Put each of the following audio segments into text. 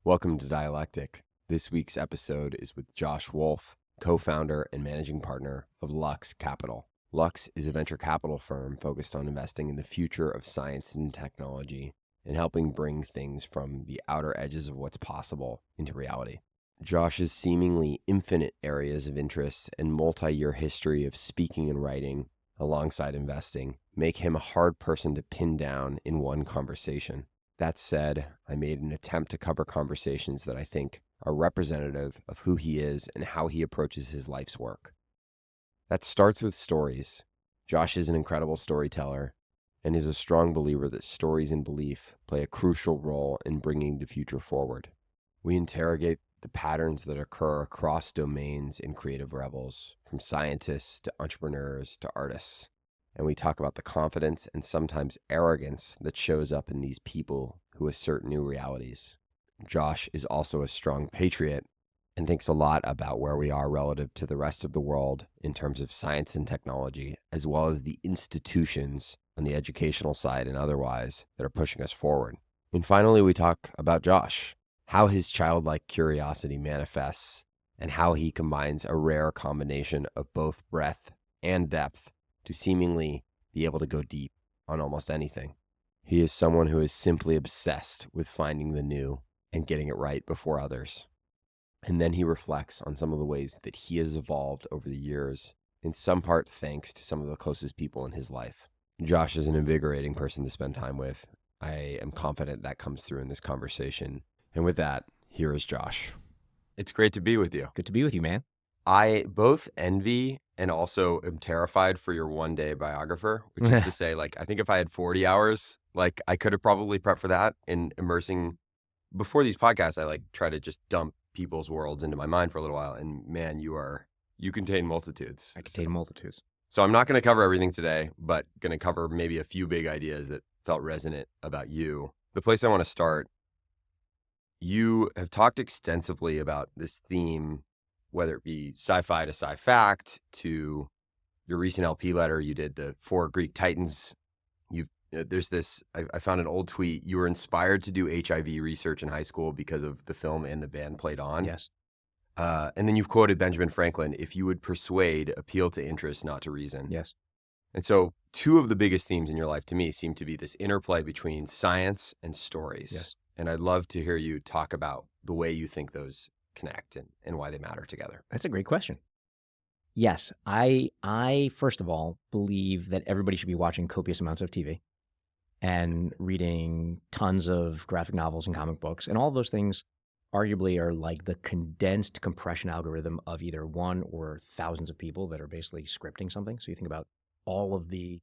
Welcome to Dialectic. This week's episode is with Josh Wolfe, co-founder and managing partner of Lux Capital. Lux is a venture capital firm focused on investing in the future of science and technology and helping bring things from the outer edges of what's possible into reality. Josh's seemingly infinite areas of interest and multi-year history of speaking and writing alongside investing make him a hard person to pin down in one conversation. That said, I made an attempt to cover conversations that I think are representative of who he is and how he approaches his life's work. That starts with stories. Josh is an incredible storyteller and is a strong believer that stories and belief play a crucial role in bringing the future forward. We interrogate the patterns that occur across domains in creative rebels, from scientists to entrepreneurs to artists. And we talk about the confidence and sometimes arrogance that shows up in these people who assert new realities. Josh is also a strong patriot and thinks a lot about where we are relative to the rest of the world in terms of science and technology, as well as the institutions on the educational side and otherwise that are pushing us forward. And finally, we talk about Josh, how his childlike curiosity manifests, and how he combines a rare combination of both breadth and depth to seemingly be able to go deep on almost anything. He is someone who is simply obsessed with finding the new and getting it right before others. And then he reflects on some of the ways that he has evolved over the years, in some part thanks to some of the closest people in his life. Josh is an invigorating person to spend time with. I am confident that comes through in this conversation. And with that, here is Josh. It's great to be with you. Good to be with you, man. I both envy and also am terrified for your one-day biographer, which is to say, I think if I had 40 hours, I could have probably prepped for that in immersing. Before these podcasts, I try to just dump people's worlds into my mind for a little while. And man, you contain multitudes. I contain multitudes. So I'm not going to cover everything today, but going to cover maybe a few big ideas that felt resonant about you. The place I want to start, you have talked extensively about this theme, whether it be sci-fi to sci-fact, to your recent LP letter, you did the 4 Greek Titans. There's this, I found an old tweet, you were inspired to do HIV research in high school because of the film and the band played on. Yes. And then you've quoted Benjamin Franklin, if you would persuade, appeal to interest, not to reason. Yes. And so 2 of the biggest themes in your life to me seem to be this interplay between science and stories. Yes. And I'd love to hear you talk about the way you think those connect and why they matter together. That's a great question. Yes, I first of all believe that everybody should be watching copious amounts of TV and reading tons of graphic novels and comic books. And all of those things arguably are like the condensed compression algorithm of either one or thousands of people that are basically scripting something. So you think about all of the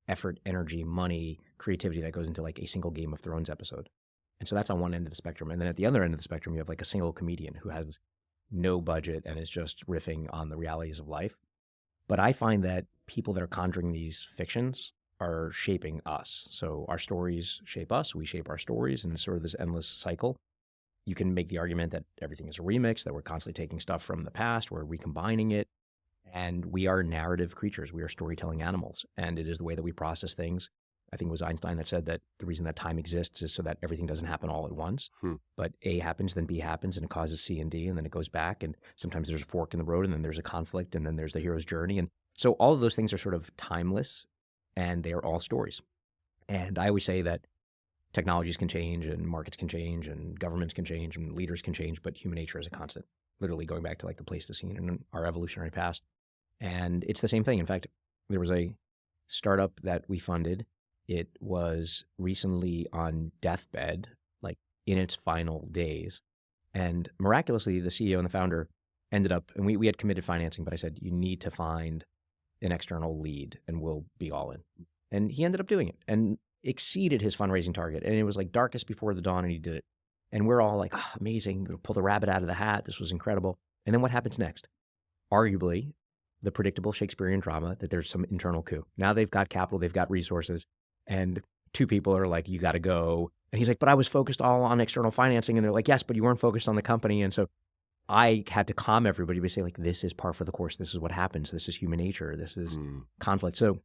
effort, energy, money, creativity that goes into a single Game of Thrones episode. And so that's on one end of the spectrum. And then at the other end of the spectrum, you have a single comedian who has no budget and is just riffing on the realities of life. But I find that people that are conjuring these fictions are shaping us. So our stories shape us, we shape our stories, and it's sort of this endless cycle. You can make the argument that everything is a remix, that we're constantly taking stuff from the past, we're recombining it, and we are narrative creatures. We are storytelling animals, and it is the way that we process things. I think it was Einstein that said that the reason that time exists is so that everything doesn't happen all at once. But A happens, then B happens, and it causes C and D, and then it goes back, and sometimes there's a fork in the road, and then there's a conflict, and then there's the hero's journey. And so all of those things are sort of timeless, and they are all stories. And I always say that technologies can change, and markets can change, and governments can change, and leaders can change, but human nature is a constant, literally going back to the Pleistocene in our evolutionary past. And it's the same thing. In fact, there was a startup that we funded. It was recently on deathbed, in its final days. And miraculously, the CEO and the founder ended up, and we had committed financing, but I said, you need to find an external lead and we'll be all in. And he ended up doing it and exceeded his fundraising target. And it was darkest before the dawn, and he did it. And we're all amazing. We pulled a rabbit out of the hat. This was incredible. And then what happens next? Arguably, the predictable Shakespearean drama that there's some internal coup. Now they've got capital, they've got resources, and 2 people are you got to go. And he's but I was focused all on external financing. And they're yes, but you weren't focused on the company. And so I had to calm everybody by saying this is par for the course. This is what happens. This is human nature. This is conflict. So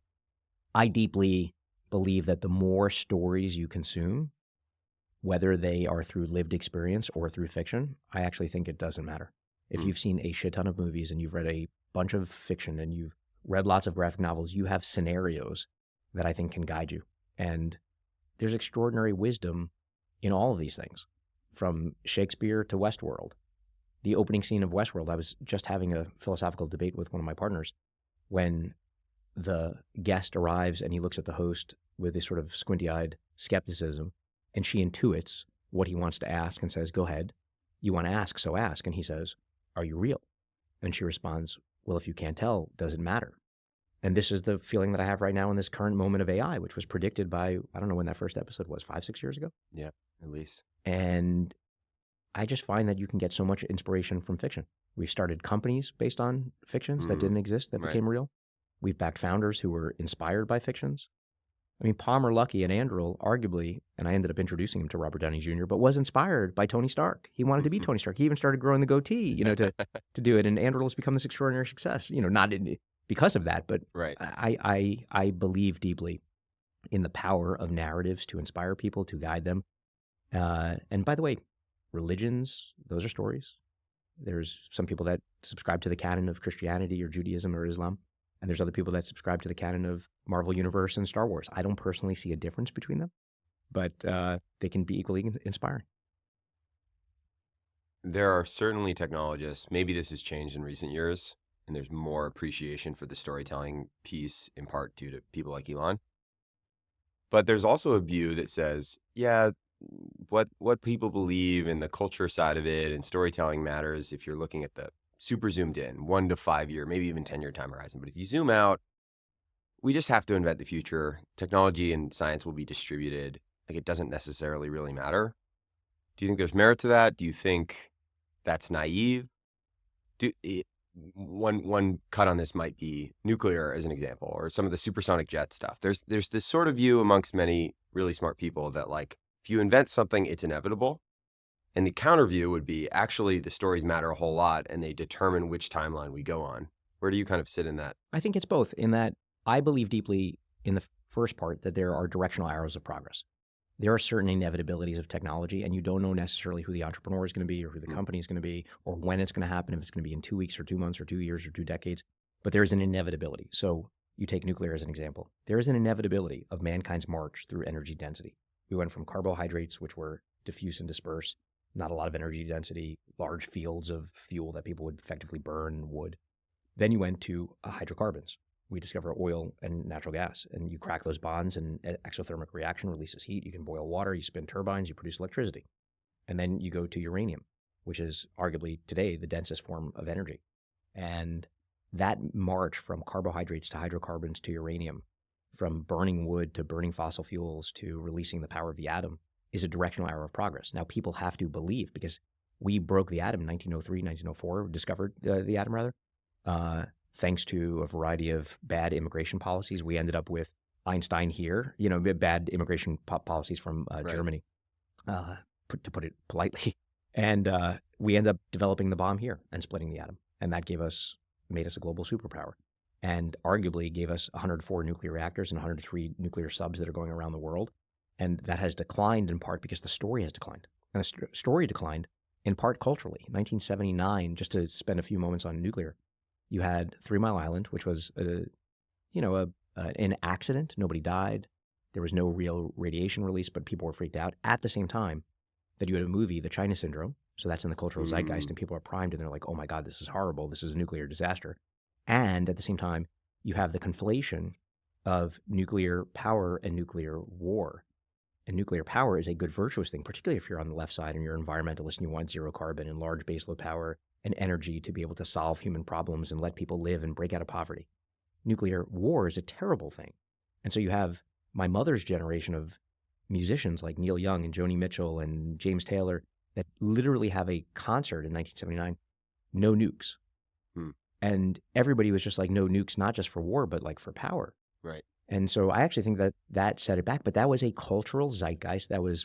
I deeply believe that the more stories you consume, whether they are through lived experience or through fiction, I actually think it doesn't matter. If you've seen a shit ton of movies and you've read a bunch of fiction and you've read lots of graphic novels, you have scenarios that I think can guide you. And there's extraordinary wisdom in all of these things, from Shakespeare to Westworld. The opening scene of Westworld, I was just having a philosophical debate with one of my partners when the guest arrives and he looks at the host with this sort of squinty-eyed skepticism, and she intuits what he wants to ask and says, go ahead, you want to ask, so ask. And he says, are you real? And she responds, well, if you can't tell, does it matter? And this is the feeling that I have right now in this current moment of AI, which was predicted by, I don't know when that first episode was, 5-6 years ago? Yeah, at least. And I just find that you can get so much inspiration from fiction. We've started companies based on fictions that didn't exist, that became real. We've backed founders who were inspired by fictions. I mean, Palmer Luckey and Anduril, arguably, and I ended up introducing him to Robert Downey Jr., but was inspired by Tony Stark. He wanted to be Tony Stark. He even started growing the goatee, to do it. And Anduril has become this extraordinary success, not because of that, but I believe deeply in the power of narratives to inspire people, to guide them. And by the way, religions, those are stories. There's some people that subscribe to the canon of Christianity or Judaism or Islam. And there's other people that subscribe to the canon of Marvel Universe and Star Wars. I don't personally see a difference between them, but they can be equally inspiring. There are certainly technologists, maybe this has changed in recent years, and there's more appreciation for the storytelling piece, in part due to people like Elon. But there's also a view that says, yeah, what people believe in the culture side of it and storytelling matters if you're looking at the super zoomed in 1 to 5 year, maybe even 10-year time horizon. But if you zoom out, we just have to invent the future. Technology and science will be distributed. Like, it doesn't necessarily really matter. Do you think there's merit to that? Do you think that's naive? One cut on this might be nuclear as an example, or some of the supersonic jet stuff. There's this sort of view amongst many really smart people that, like, if you invent something, it's inevitable. And the counter view would be, actually, the stories matter a whole lot and they determine which timeline we go on. Where do you kind of sit in that? I think it's both, in that I believe deeply in the first part that there are directional arrows of progress. There are certain inevitabilities of technology, and you don't know necessarily who the entrepreneur is going to be or who the company is going to be or when it's going to happen, if it's going to be in 2 weeks or 2 months or 2 years or 2 decades. But there is an inevitability. So you take nuclear as an example. There is an inevitability of mankind's march through energy density. We went from carbohydrates, which were diffuse and disperse, not a lot of energy density, large fields of fuel that people would effectively burn, wood. Then you went to hydrocarbons. We discover oil and natural gas, and you crack those bonds, and an exothermic reaction releases heat. You can boil water, you spin turbines, you produce electricity. And then you go to uranium, which is arguably today the densest form of energy. And that march from carbohydrates to hydrocarbons to uranium, from burning wood to burning fossil fuels to releasing the power of the atom, is a directional arrow of progress. Now, people have to believe, because we broke the atom in 1903, 1904, discovered the atom rather. Thanks to a variety of bad immigration policies, we ended up with Einstein here, bad immigration policies from Germany, to put it politely. And we ended up developing the bomb here and splitting the atom. And that made us a global superpower, and arguably gave us 104 nuclear reactors and 103 nuclear subs that are going around the world. And that has declined in part because the story has declined. And the story declined in part culturally. In 1979, just to spend a few moments on nuclear, you had 3 Mile Island, which was an accident. Nobody died. There was no real radiation release, but people were freaked out. At the same time that you had a movie, The China Syndrome. So that's in the cultural zeitgeist, and people are primed, and they're like, oh my God, this is horrible. This is a nuclear disaster. And at the same time, you have the conflation of nuclear power and nuclear war. And nuclear power is a good virtuous thing, particularly if you're on the left side and you're an environmentalist and you want zero carbon and large baseload power and energy to be able to solve human problems and let people live and break out of poverty. Nuclear war is a terrible thing. And so you have my mother's generation of musicians like Neil Young and Joni Mitchell and James Taylor that literally have a concert in 1979, no nukes. And everybody was just like, no nukes, not just for war, but like for power. Right. And so I actually think that set it back. But that was a cultural zeitgeist. That was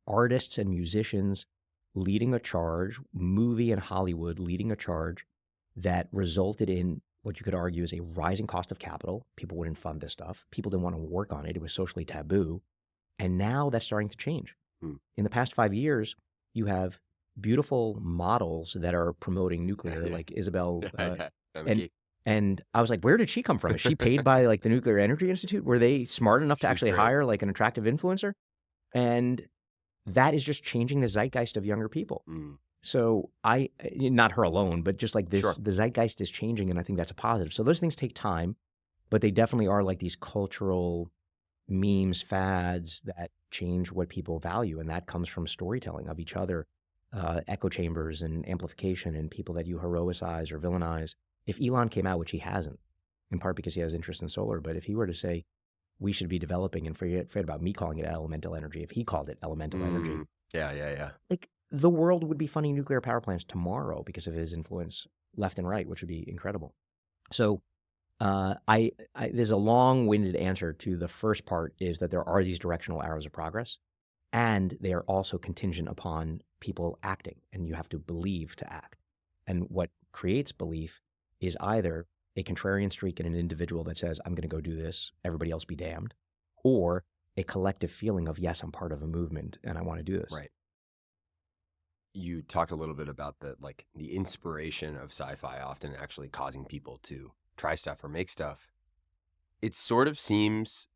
artists and musicians leading a charge, movie and Hollywood leading a charge that resulted in what you could argue is a rising cost of capital. People wouldn't fund this stuff. People didn't want to work on it. It was socially taboo. And now that's starting to change. In the past 5 years, you have beautiful models that are promoting nuclear, like Isabel. And and I was like, where did she come from? Is she paid by like the Nuclear Energy Institute? Were they smart enough to actually hire like an attractive influencer? And that is just changing the zeitgeist of younger people. So not her alone, but just like this, the zeitgeist is changing, and I think that's a positive. So those things take time, but they definitely are like these cultural memes, fads that change what people value, and that comes from storytelling of each other, echo chambers and amplification, and people that you heroicize or villainize. If Elon came out, which he hasn't, in part because he has interest in solar, but if he were to say, we should be developing, and forget about me calling it elemental energy, if he called it elemental energy. Like, the world would be funding nuclear power plants tomorrow because of his influence left and right, which would be incredible. So there's a long-winded answer to the first part, is that there are these directional arrows of progress, and they are also contingent upon people acting, and you have to believe to act. And what creates belief is either a contrarian streak in an individual that says, I'm going to go do this, everybody else be damned, or a collective feeling of, yes, I'm part of a movement and I want to do this. Right. You talked a little bit about the inspiration of sci-fi often actually causing people to try stuff or make stuff. It sort of seems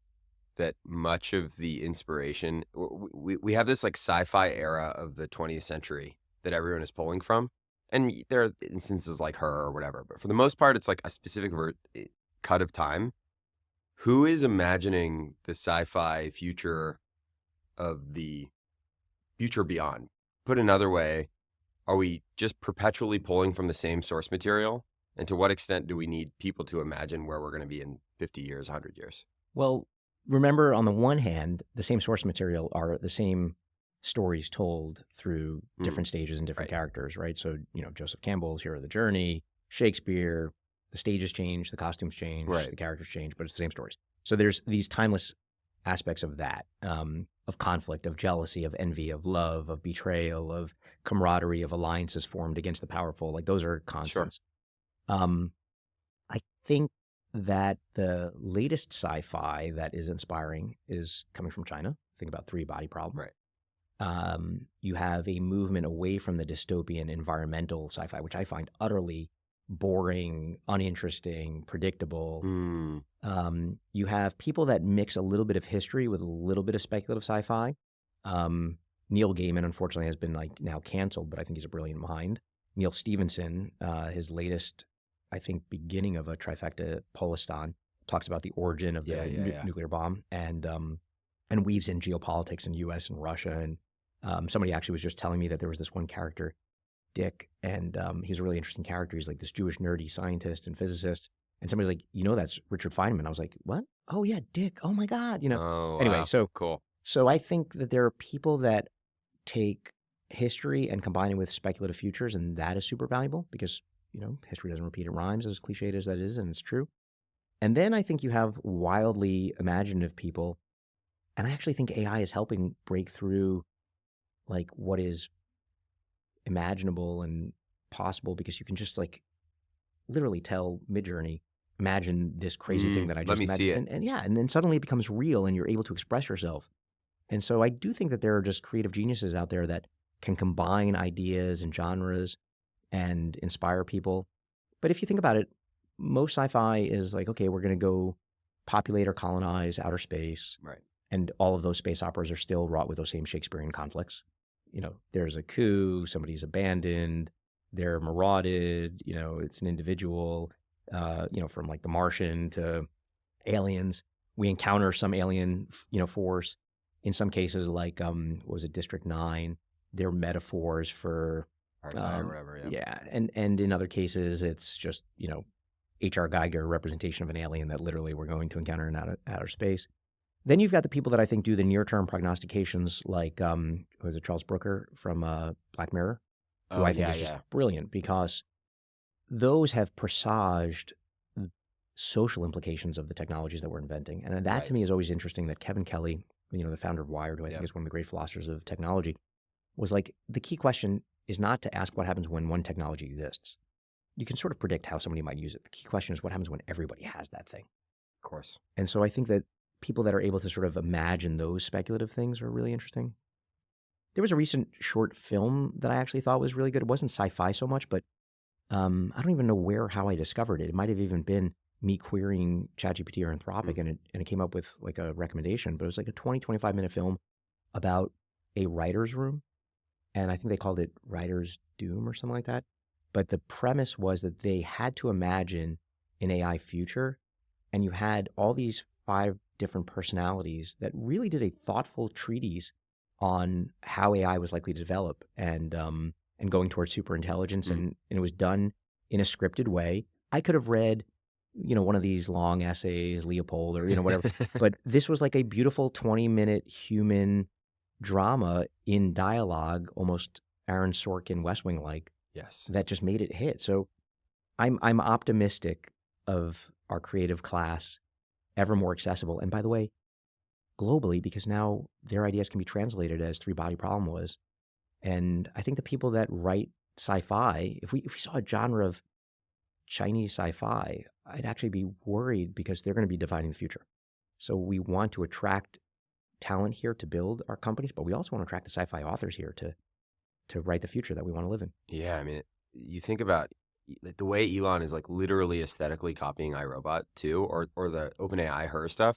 that much of the inspiration, we have this like sci-fi era of the 20th century that everyone is pulling from. And there are instances like her or whatever, but for the most part, it's like a specific cut of time. Who is imagining the sci-fi future of the future beyond? Put another way, are we just perpetually pulling from the same source material? And to what extent do we need people to imagine where we're going to be in 50 years, 100 years? Well, remember, on the one hand, the same source material are the same stories told through different stages and different characters, right? So, Joseph Campbell's Hero of the Journey, Shakespeare, the stages change, the costumes change, the characters change, but it's the same stories. So there's these timeless aspects of that, of conflict, of jealousy, of envy, of love, of betrayal, of camaraderie, of alliances formed against the powerful. Like, those are constants. I think that the latest sci-fi that is inspiring is coming from China. Think about Three Body Problem. You have a movement away from the dystopian environmental sci-fi, which I find utterly boring, uninteresting, predictable. You have people that mix a little bit of history with a little bit of speculative sci-fi. Neil Gaiman, unfortunately, has been now canceled, but I think he's a brilliant mind. Neil Stephenson, his latest, I think, beginning of a trifecta, Polistan, talks about the origin of the nuclear bomb, and weaves in geopolitics in U.S. and Russia. And somebody actually was just telling me that there was this one character, Dick, and he's a really interesting character. He's like this Jewish nerdy scientist and physicist. And somebody's like, that's Richard Feynman. I was like, what? Oh yeah, Dick. Oh my God. Anyway, wow. So cool. So I think that there are people that take history and combine it with speculative futures, and that is super valuable because, history doesn't repeat, it rhymes, as cliched as that is, and it's true. And then I think you have wildly imaginative people, and I actually think AI is helping break through like what is imaginable and possible, because you can just literally tell Midjourney, imagine this crazy thing that I just let me see it. And then suddenly it becomes real and you're able to express yourself. And so I do think that there are just creative geniuses out there that can combine ideas and genres and inspire people. But if you think about it, most sci-fi is like, okay, we're going to go populate or colonize outer space. Right. And all of those space operas are still wrought with those same Shakespearean conflicts. There's a coup, somebody's abandoned, they're marauded, it's an individual, from like The Martian to Aliens. We encounter some alien, force. In some cases, like, what was it, District 9, they're metaphors for Apartheid or whatever, yeah. And in other cases, it's just, H.R. Geiger representation of an alien that literally we're going to encounter in outer space. Then you've got the people that I think do the near-term prognostications, like, was it Charles Brooker from Black Mirror? Who I think is just brilliant, because those have presaged social implications of the technologies that we're inventing. And that to me is always interesting, that Kevin Kelly, the founder of Wired, who I think is one of the great philosophers of technology, was like, the key question is not to ask what happens when one technology exists. You can sort of predict how somebody might use it. The key question is what happens when everybody has that thing. Of course. And so I think that people that are able to sort of imagine those speculative things are really interesting. There was a recent short film that I actually thought was really good. It wasn't sci-fi so much, but I don't even know where or how I discovered it. It might have even been me querying ChatGPT or Anthropic, and it came up with like a recommendation. But it was like a 20-25 minute film about a writer's room, and I think they called it Writer's Doom or something like that. But the premise was that they had to imagine an AI future, and you had all these 5 different personalities that really did a thoughtful treatise on how AI was likely to develop and going towards superintelligence, and it was done in a scripted way. I could have read, one of these long essays, Leopold or whatever, but this was like a beautiful 20-minute human drama in dialogue, almost Aaron Sorkin West Wing like. Yes. That just made it hit. So I'm optimistic of our creative class ever more accessible. And by the way, globally, because now their ideas can be translated as Three Body Problem was. And I think the people that write sci-fi, if we saw a genre of Chinese sci-fi, I'd actually be worried because they're going to be defining the future. So we want to attract talent here to build our companies, but we also want to attract the sci-fi authors here to write the future that we want to live in. Yeah, I mean, you think about the way Elon is like literally aesthetically copying iRobot too, or the OpenAI her stuff.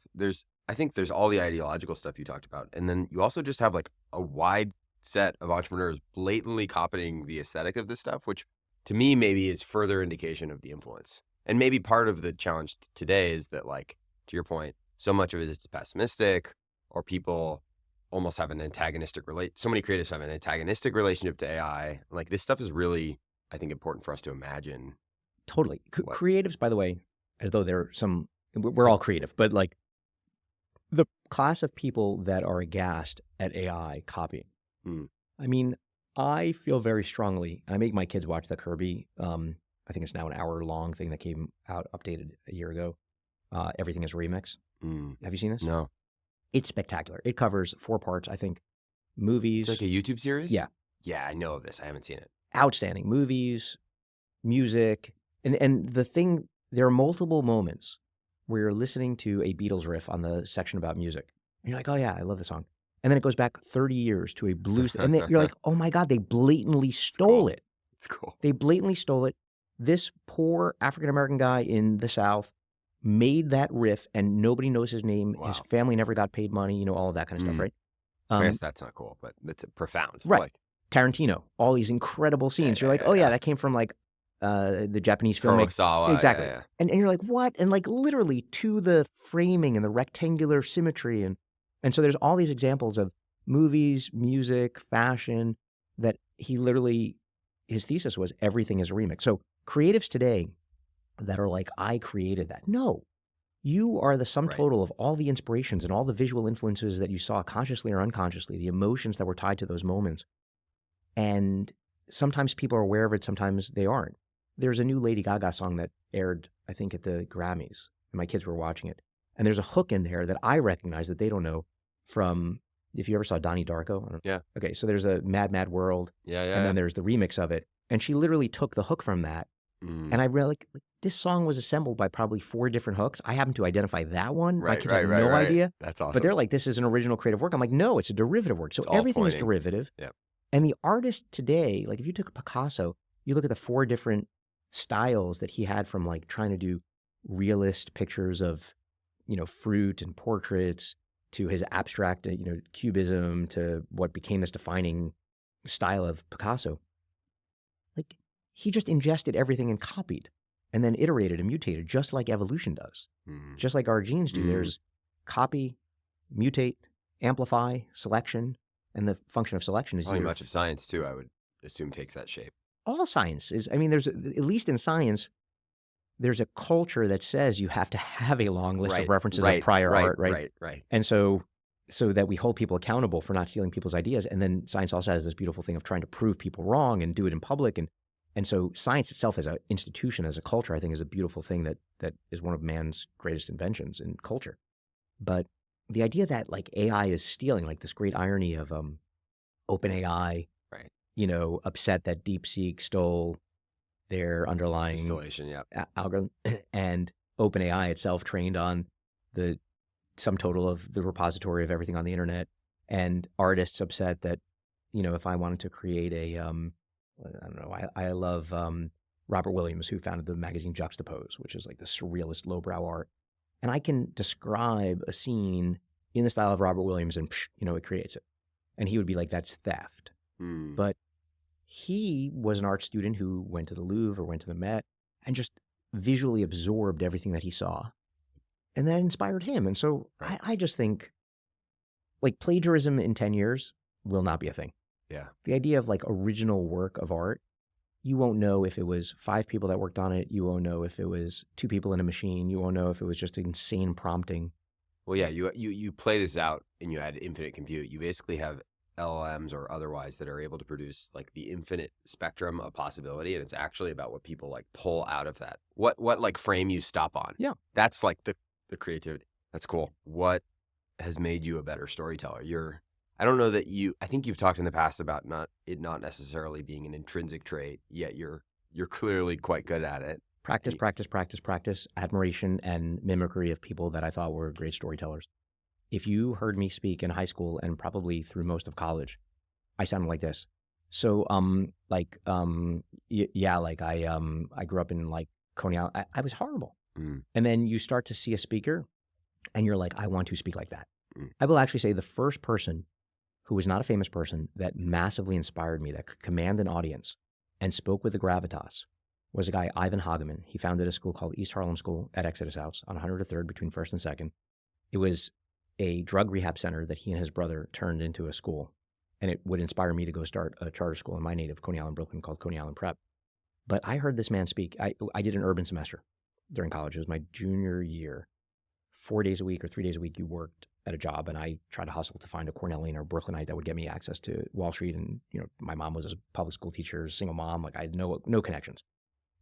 I think there's all the ideological stuff you talked about, and then you also just have like a wide set of entrepreneurs blatantly copying the aesthetic of this stuff, which to me maybe is further indication of the influence. And maybe part of the challenge today is that, like, to your point, so much of it is pessimistic, or people almost have an antagonistic so many creatives have an antagonistic relationship to AI. Like, this stuff is really, I think, important for us to imagine. Totally. Creatives, by the way, as though we're all creative, but like the class of people that are aghast at AI copying. I mean, I feel very strongly, I make my kids watch the Kirby, I think it's now an hour-long thing that came out, updated a year ago. Everything is a Remix. Have you seen this? No. It's spectacular. It covers 4 parts, I think. Movies. It's like a YouTube series? Yeah. Yeah, I know of this. I haven't seen it. Outstanding. Movies, music. And the thing, there are multiple moments where you're listening to a Beatles riff on the section about music. And you're like, oh yeah, I love the song. And then it goes back 30 years to a blues. And then you're like, oh my God, they blatantly stole it. It's cool. They blatantly stole it. This poor African-American guy in the South made that riff, and nobody knows his name. Wow. His family never got paid money, all of that kind of stuff, right? I guess that's not cool, but it's profound. Right. Like, Tarantino, all these incredible scenes. You're like, oh yeah, that came from like the Japanese filmmaker. Kurosawa. Exactly. Yeah. And you're like, what? And like literally to the framing and the rectangular symmetry. And so there's all these examples of movies, music, fashion that he literally, his thesis was everything is a remix. So creatives today that are like, I created that. No, you are the sum total of all the inspirations and all the visual influences that you saw consciously or unconsciously, the emotions that were tied to those moments. And sometimes people are aware of it, sometimes they aren't. There's a new Lady Gaga song that aired, I think, at the Grammys, and my kids were watching it. And there's a hook in there that I recognize that they don't know from, if you ever saw Donnie Darko. Yeah. Okay, so there's a Mad, Mad World. Yeah. And then there's the remix of it. And she literally took the hook from that. And I really, like, this song was assembled by probably 4 different hooks. I happen to identify that one. My kids have no idea. That's awesome. But they're like, this is an original creative work. I'm like, no, it's a derivative work. So everything is derivative. Yep. And the artist today, like if you took Picasso, you look at the 4 different styles that he had, from like trying to do realist pictures of, fruit and portraits, to his abstract, cubism, to what became this defining style of Picasso. Like, he just ingested everything and copied, and then iterated and mutated, just like evolution does, just like our genes do. There's copy, mutate, amplify, selection, and the function of selection is much of science too, I would assume, takes that shape. All science is. I mean, there's, at least in science, there's a culture that says you have to have a long list of references of prior art, right? And so that we hold people accountable for not stealing people's ideas. And then science also has this beautiful thing of trying to prove people wrong and do it in public. And so science itself as an institution, as a culture, I think is a beautiful thing that is one of man's greatest inventions in culture. But the idea that like AI is stealing, like this great irony of OpenAI, upset that DeepSeek stole their underlying distillation, algorithm, and OpenAI itself trained on the sum total of the repository of everything on the internet, and artists upset that if I wanted to create I don't know, I love Robert Williams, who founded the magazine Juxtapose, which is like the surrealist lowbrow art. And I can describe a scene in the style of Robert Williams and, it creates it. And he would be like, that's theft. But he was an art student who went to the Louvre or went to the Met and just visually absorbed everything that he saw. And that inspired him. And so I just think like plagiarism in 10 years will not be a thing. Yeah. The idea of like original work of art, you won't know if it was 5 people that worked on it. You won't know if it was 2 people in a machine. You won't know if it was just insane prompting. Well, yeah, you play this out and you add infinite compute. You basically have LLMs or otherwise that are able to produce like the infinite spectrum of possibility. And it's actually about what people like pull out of that. What like frame you stop on. Yeah. That's like the creativity. That's cool. What has made you a better storyteller? I don't know that I think you've talked in the past about not necessarily being an intrinsic trait, yet you're clearly quite good at it. Practice, admiration and mimicry of people that I thought were great storytellers. If you heard me speak in high school and probably through most of college, I sounded like this. So, I grew up in like Coney Island. I was horrible. And then you start to see a speaker and you're like, I want to speak like that. I will actually say the first person who was not a famous person that massively inspired me, that could command an audience and spoke with the gravitas, was a guy, Ivan Hageman. He founded a school called East Harlem School at Exodus House on 103rd between 1st and 2nd. It was a drug rehab center that he and his brother turned into a school. And it would inspire me to go start a charter school in my native Coney Island, Brooklyn, called Coney Island Prep. But I heard this man speak. I did an urban semester during college. It was my junior year. 4 days a week or 3 days a week, you worked at a job, and I tried to hustle to find a Cornellian or Brooklynite that would get me access to Wall Street. And my mom was a public school teacher, single mom. Like I had no connections.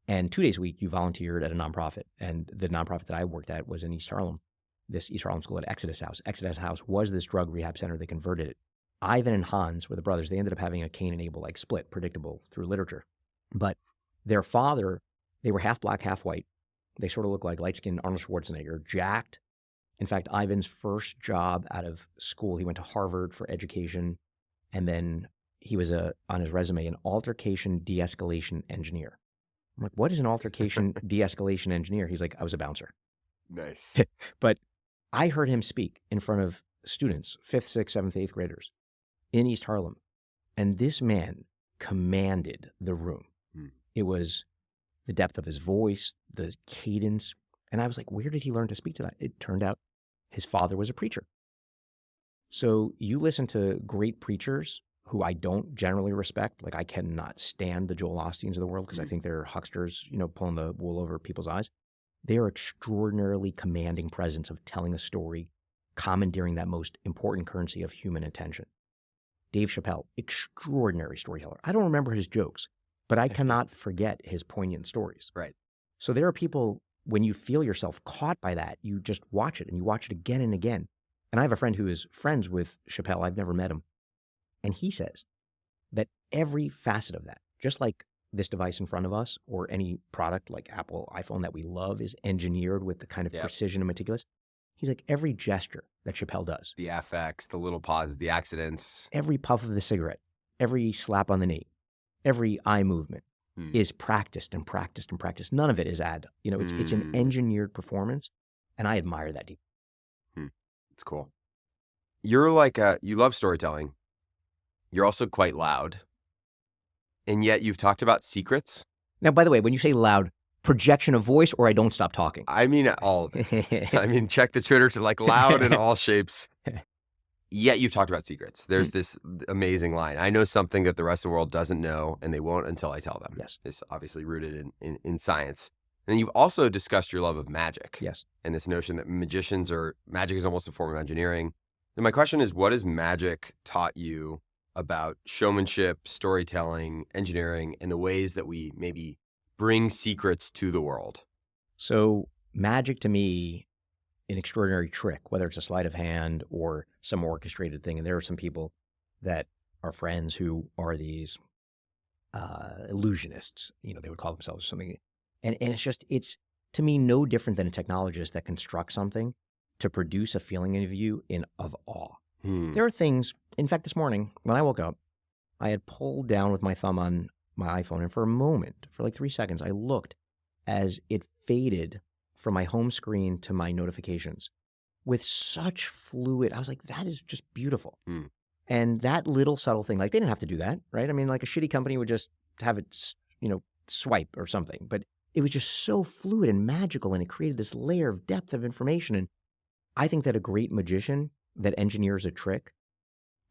And 2 days a week, you volunteered at a nonprofit, and the nonprofit that I worked at was in East Harlem. This East Harlem School at Exodus House. Exodus House was this drug rehab center. They converted it. Ivan and Hans were the brothers. They ended up having a Cain and Abel like split, predictable through literature. But their father, they were half black, half white. They sort of looked like light-skinned Arnold Schwarzenegger, jacked. In fact, Ivan's first job out of school, he went to Harvard for education, and then he was on his resume, an altercation de-escalation engineer. I'm like, what is an altercation de-escalation engineer? He's like, I was a bouncer. Nice. But I heard him speak in front of students, 5th, 6th, 7th, 8th graders in East Harlem. And this man commanded the room. It was the depth of his voice, the cadence. And I was like, where did he learn to speak to that? It turned out his father was a preacher. So you listen to great preachers who I don't generally respect. Like I cannot stand the Joel Osteens of the world because I think they're hucksters, pulling the wool over people's eyes. They are extraordinarily commanding presence of telling a story, commandeering that most important currency of human attention. Dave Chappelle, extraordinary storyteller. I don't remember his jokes, but I cannot forget his poignant stories. Right. So there are people, when you feel yourself caught by that, you just watch it and you watch it again and again. And I have a friend who is friends with Chappelle. I've never met him. And he says that every facet of that, just like this device in front of us or any product like Apple iPhone that we love is engineered with the kind of precision and meticulous. He's like, every gesture that Chappelle does. The affects, the little pauses, the accidents. Every puff of the cigarette, every slap on the knee, every eye movement is practiced and practiced and practiced. None of it is it's an engineered performance. And I admire that deeply. It's cool. You're like, you love storytelling. You're also quite loud. And yet you've talked about secrets. Now, by the way, when you say loud, projection of voice or I don't stop talking? I mean, all of it. I mean, check the Twitter to like loud in all shapes. Yet you've talked about secrets. There's this amazing line. I know something that the rest of the world doesn't know, and they won't until I tell them. Yes. It's obviously rooted in science. And then you've also discussed your love of magic. Yes. And this notion that magic is almost a form of engineering. And my question is, what has magic taught you about showmanship, storytelling, engineering, and the ways that we maybe bring secrets to the world? So magic to me, an extraordinary trick, whether it's a sleight of hand or some orchestrated thing. And there are some people that are friends who are these illusionists. They would call themselves something. And it's to me no different than a technologist that constructs something to produce a feeling of you of awe. There are things, in fact, this morning when I woke up, I had pulled down with my thumb on my iPhone, and for a moment, for like 3 seconds, I looked as it faded from my home screen to my notifications with such fluid. I was like, that is just beautiful. Mm. And that little subtle thing, like they didn't have to do that, right? I mean, like a shitty company would just have it, swipe or something. But it was just so fluid and magical, and it created this layer of depth of information. And I think that a great magician that engineers a trick,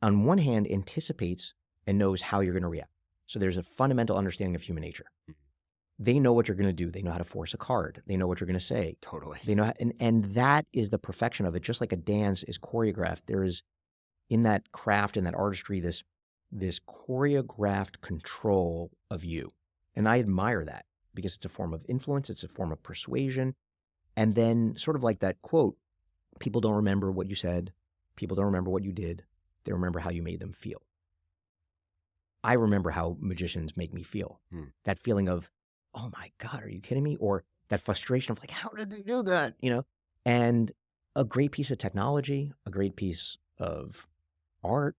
on one hand, anticipates and knows how you're going to react. So there's a fundamental understanding of human nature. They know what you're going to do. They know how to force a card. They know what you're going to say. Totally. They know how, and that is the perfection of it. Just like a dance is choreographed, there is in that craft and that artistry this choreographed control of you. And I admire that because it's a form of influence. It's a form of persuasion. And then sort of like that quote, people don't remember what you said. People don't remember what you did. They remember how you made them feel. I remember how magicians make me feel. That feeling of, oh my God, are you kidding me? Or that frustration of like, how did they do that? And a great piece of technology, a great piece of art,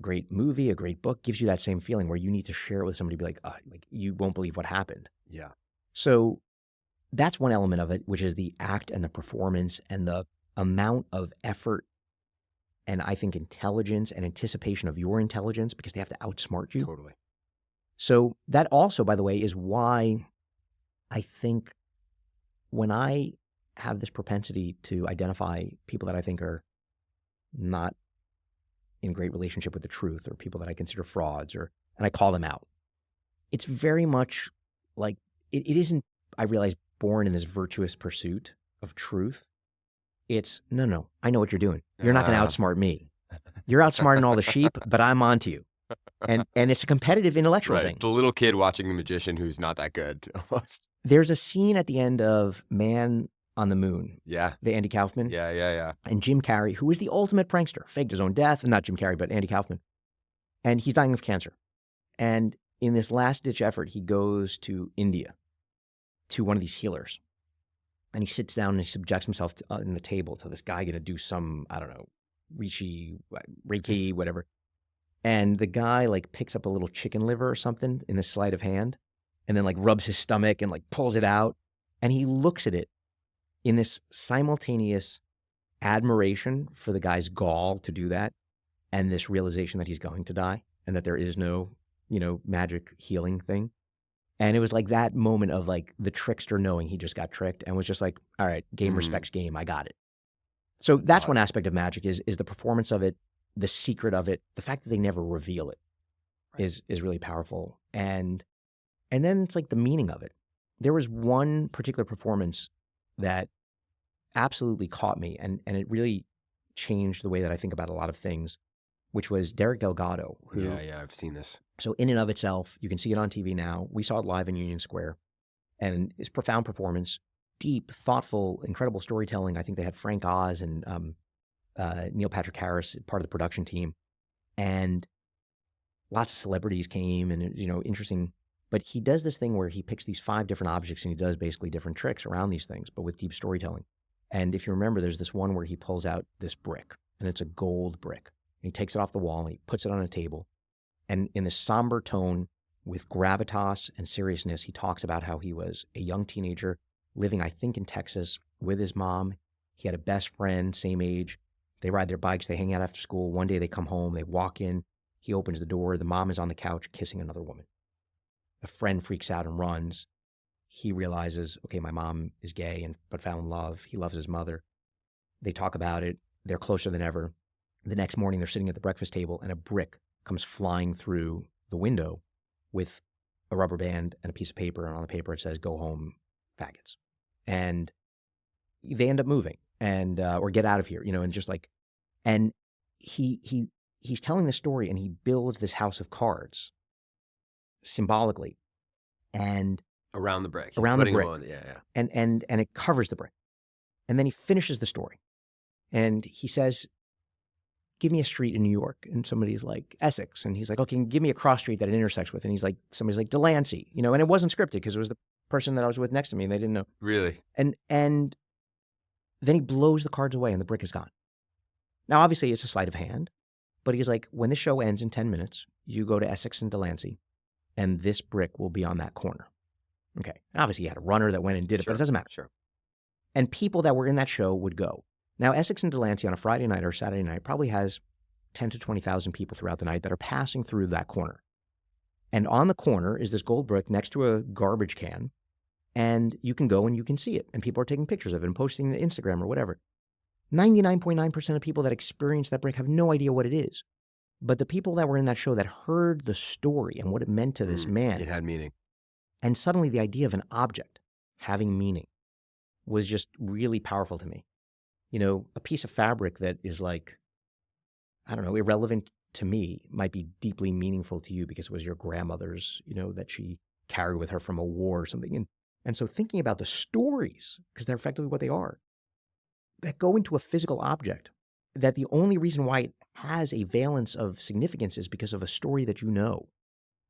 great movie, a great book gives you that same feeling where you need to share it with somebody, be like, you won't believe what happened. Yeah. So that's one element of it, which is the act and the performance and the amount of effort and I think intelligence and anticipation of your intelligence, because they have to outsmart you. Totally. So that also, by the way, is why I think when I have this propensity to identify people that I think are not in great relationship with the truth, or people that I consider frauds, and I call them out, it's very much like it isn't, I realize, born in this virtuous pursuit of truth. It's, no, I know what you're doing. You're not going to outsmart me. You're outsmarting all the sheep, but I'm on to you. And it's a competitive intellectual thing. The little kid watching the magician who's not that good, almost. There's a scene at the end of Man on the Moon. Yeah. The Andy Kaufman. Yeah. And Jim Carrey, who is the ultimate prankster, faked his own death. Not Jim Carrey, but Andy Kaufman. And he's dying of cancer. And in this last-ditch effort, he goes to India to one of these healers. And he sits down and he subjects himself in the table to this guy going to do some, I don't know, Reiki, whatever. And the guy like picks up a little chicken liver or something in this sleight of hand and then like rubs his stomach and like pulls it out. And he looks at it in this simultaneous admiration for the guy's gall to do that and this realization that he's going to die and that there is no, magic healing thing. And it was like that moment of like the trickster knowing he just got tricked and was just like, all right, game respects game. I got it. So that's one aspect of magic is the performance of it, the secret of it, the fact that they never reveal it is really powerful. And then it's like the meaning of it. There was one particular performance that absolutely caught me and it really changed the way that I think about a lot of things, which was Derek Delgado. Who, yeah, I've seen this. So in and of itself, you can see it on TV now. We saw it live in Union Square. And his profound performance, deep, thoughtful, incredible storytelling. I think they had Frank Oz and Neil Patrick Harris, part of the production team. And lots of celebrities came and, interesting. But he does this thing where he picks these 5 different objects and he does basically different tricks around these things, but with deep storytelling. And if you remember, there's this one where he pulls out this brick and it's a gold brick. And he takes it off the wall and he puts it on a table. And in this somber tone, with gravitas and seriousness, he talks about how he was a young teenager living, I think, in Texas with his mom. He had a best friend, same age. They ride their bikes. They hang out after school. One day they come home. They walk in. He opens the door. The mom is on the couch kissing another woman. A friend freaks out and runs. He realizes, okay, my mom is gay but found love. He loves his mother. They talk about it. They're closer than ever. The next morning, they're sitting at the breakfast table, and a brick comes flying through the window with a rubber band and a piece of paper, and on the paper it says, "Go home, faggots." And they end up moving and or get out of here, and just like, and he's telling the story, and he builds this house of cards symbolically, and around the brick, around the brick, yeah, and it covers the brick, and then he finishes the story, and he says, "Give me a street in New York." And somebody's like, "Essex." And he's like, "Okay, give me a cross street that it intersects with." And he's like, somebody's like, "Delancey," and it wasn't scripted because it was the person that I was with next to me and they didn't know. Really? And then he blows the cards away and the brick is gone. Now, obviously it's a sleight of hand, But he's like, when the show ends in 10 minutes, you go to Essex and Delancey, and this brick will be on that corner. Okay. And obviously, he had a runner that went and did it, but it doesn't matter. Sure. And people that were in that show would go. Now, Essex and Delancey on a Friday night or Saturday night probably has 10 to 20,000 people throughout the night that are passing through that corner. And on the corner is this gold brick next to a garbage can, and you can go and you can see it. And people are taking pictures of it and posting it to Instagram or whatever. 99.9% of people that experience that brick have no idea what it is. But the people that were in that show that heard the story and what it meant to this man. It had meaning. And suddenly the idea of an object having meaning was just really powerful to me. You know, a piece of fabric that is like, I don't know, irrelevant to me might be deeply meaningful to you because it was your grandmother's, you know, that she carried with her from a war or something. And so thinking about the stories, because they're effectively what they are, that go into a physical object, that the only reason why it has a valence of significance is because of a story that you know,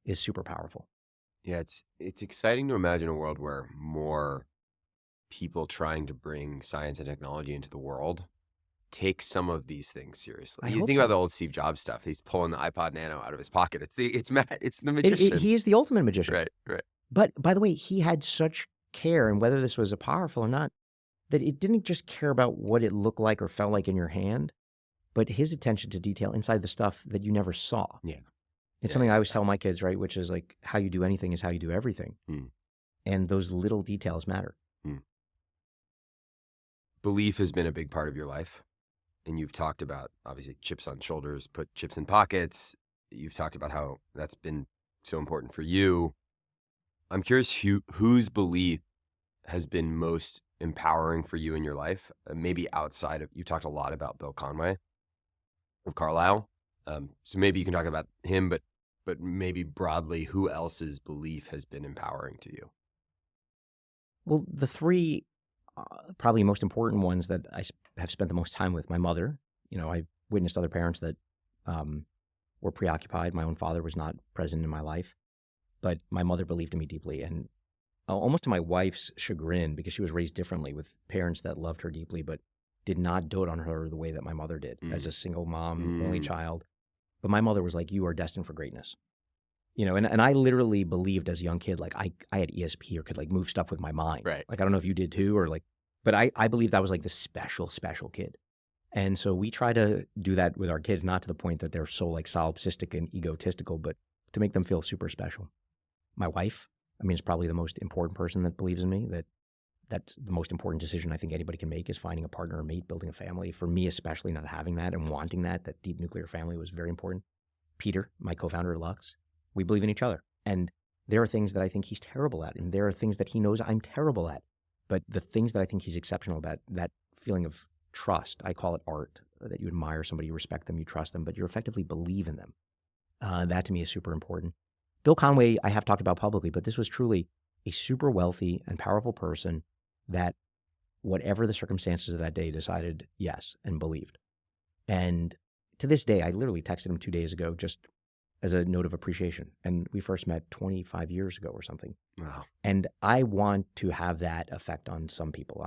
is super powerful. Yeah, it's exciting to imagine a world where more people trying to bring science and technology into the world take some of these things seriously. You think about the old Steve Jobs stuff. He's pulling the iPod Nano out of his pocket. It's the magician. He is the ultimate magician. Right. But by the way, he had such care, and whether this was powerful or not, that it didn't just care about what it looked like or felt like in your hand, but his attention to detail inside the stuff that you never saw. Yeah. It's something I always tell my kids, right? Which is like, how you do anything is how you do everything. And those little details matter. Belief has been a big part of your life. And you've talked about, obviously, chips on shoulders, put chips in pockets. You've talked about how that's been so important for you. I'm curious whose belief has been most empowering for you in your life, maybe outside of, you talked a lot about Bill Conway of Carlisle. So maybe you can talk about him, but maybe broadly, who else's belief has been empowering to you? Well, the three probably most important ones that I have spent the most time with, my mother. You know, I witnessed other parents that were preoccupied. My own father was not present in my life, but my mother believed in me deeply, and almost to my wife's chagrin, because she was raised differently with parents that loved her deeply, but did not dote on her the way that my mother did as a single mom, only child. But my mother was like, you are destined for greatness. You know, and I literally believed as a young kid, like I had ESP or could like move stuff with my mind. Right. Like, I don't know if you did too, or like, but I believed I was like this special kid. And so we try to do that with our kids, not to the point that they're so like solipsistic and egotistical, but to make them feel super special. My wife, I mean, is probably the most important person that believes in me. That's the most important decision I think anybody can make, is finding a partner, a mate, building a family. For me, especially not having that and wanting that deep nuclear family was very important. Peter, my co-founder of Lux, we believe in each other. And there are things that I think he's terrible at, and there are things that he knows I'm terrible at. But the things that I think he's exceptional about, that feeling of trust, I call it art, that you admire somebody, you respect them, you trust them, but you effectively believe in them. That to me is super important. Bill Conway, I have talked about publicly, but this was truly a super wealthy and powerful person that whatever the circumstances of that day decided yes and believed. And to this day, I literally texted him 2 days ago just as a note of appreciation. And we first met 25 years ago or something. Wow. And I want to have that effect on some people.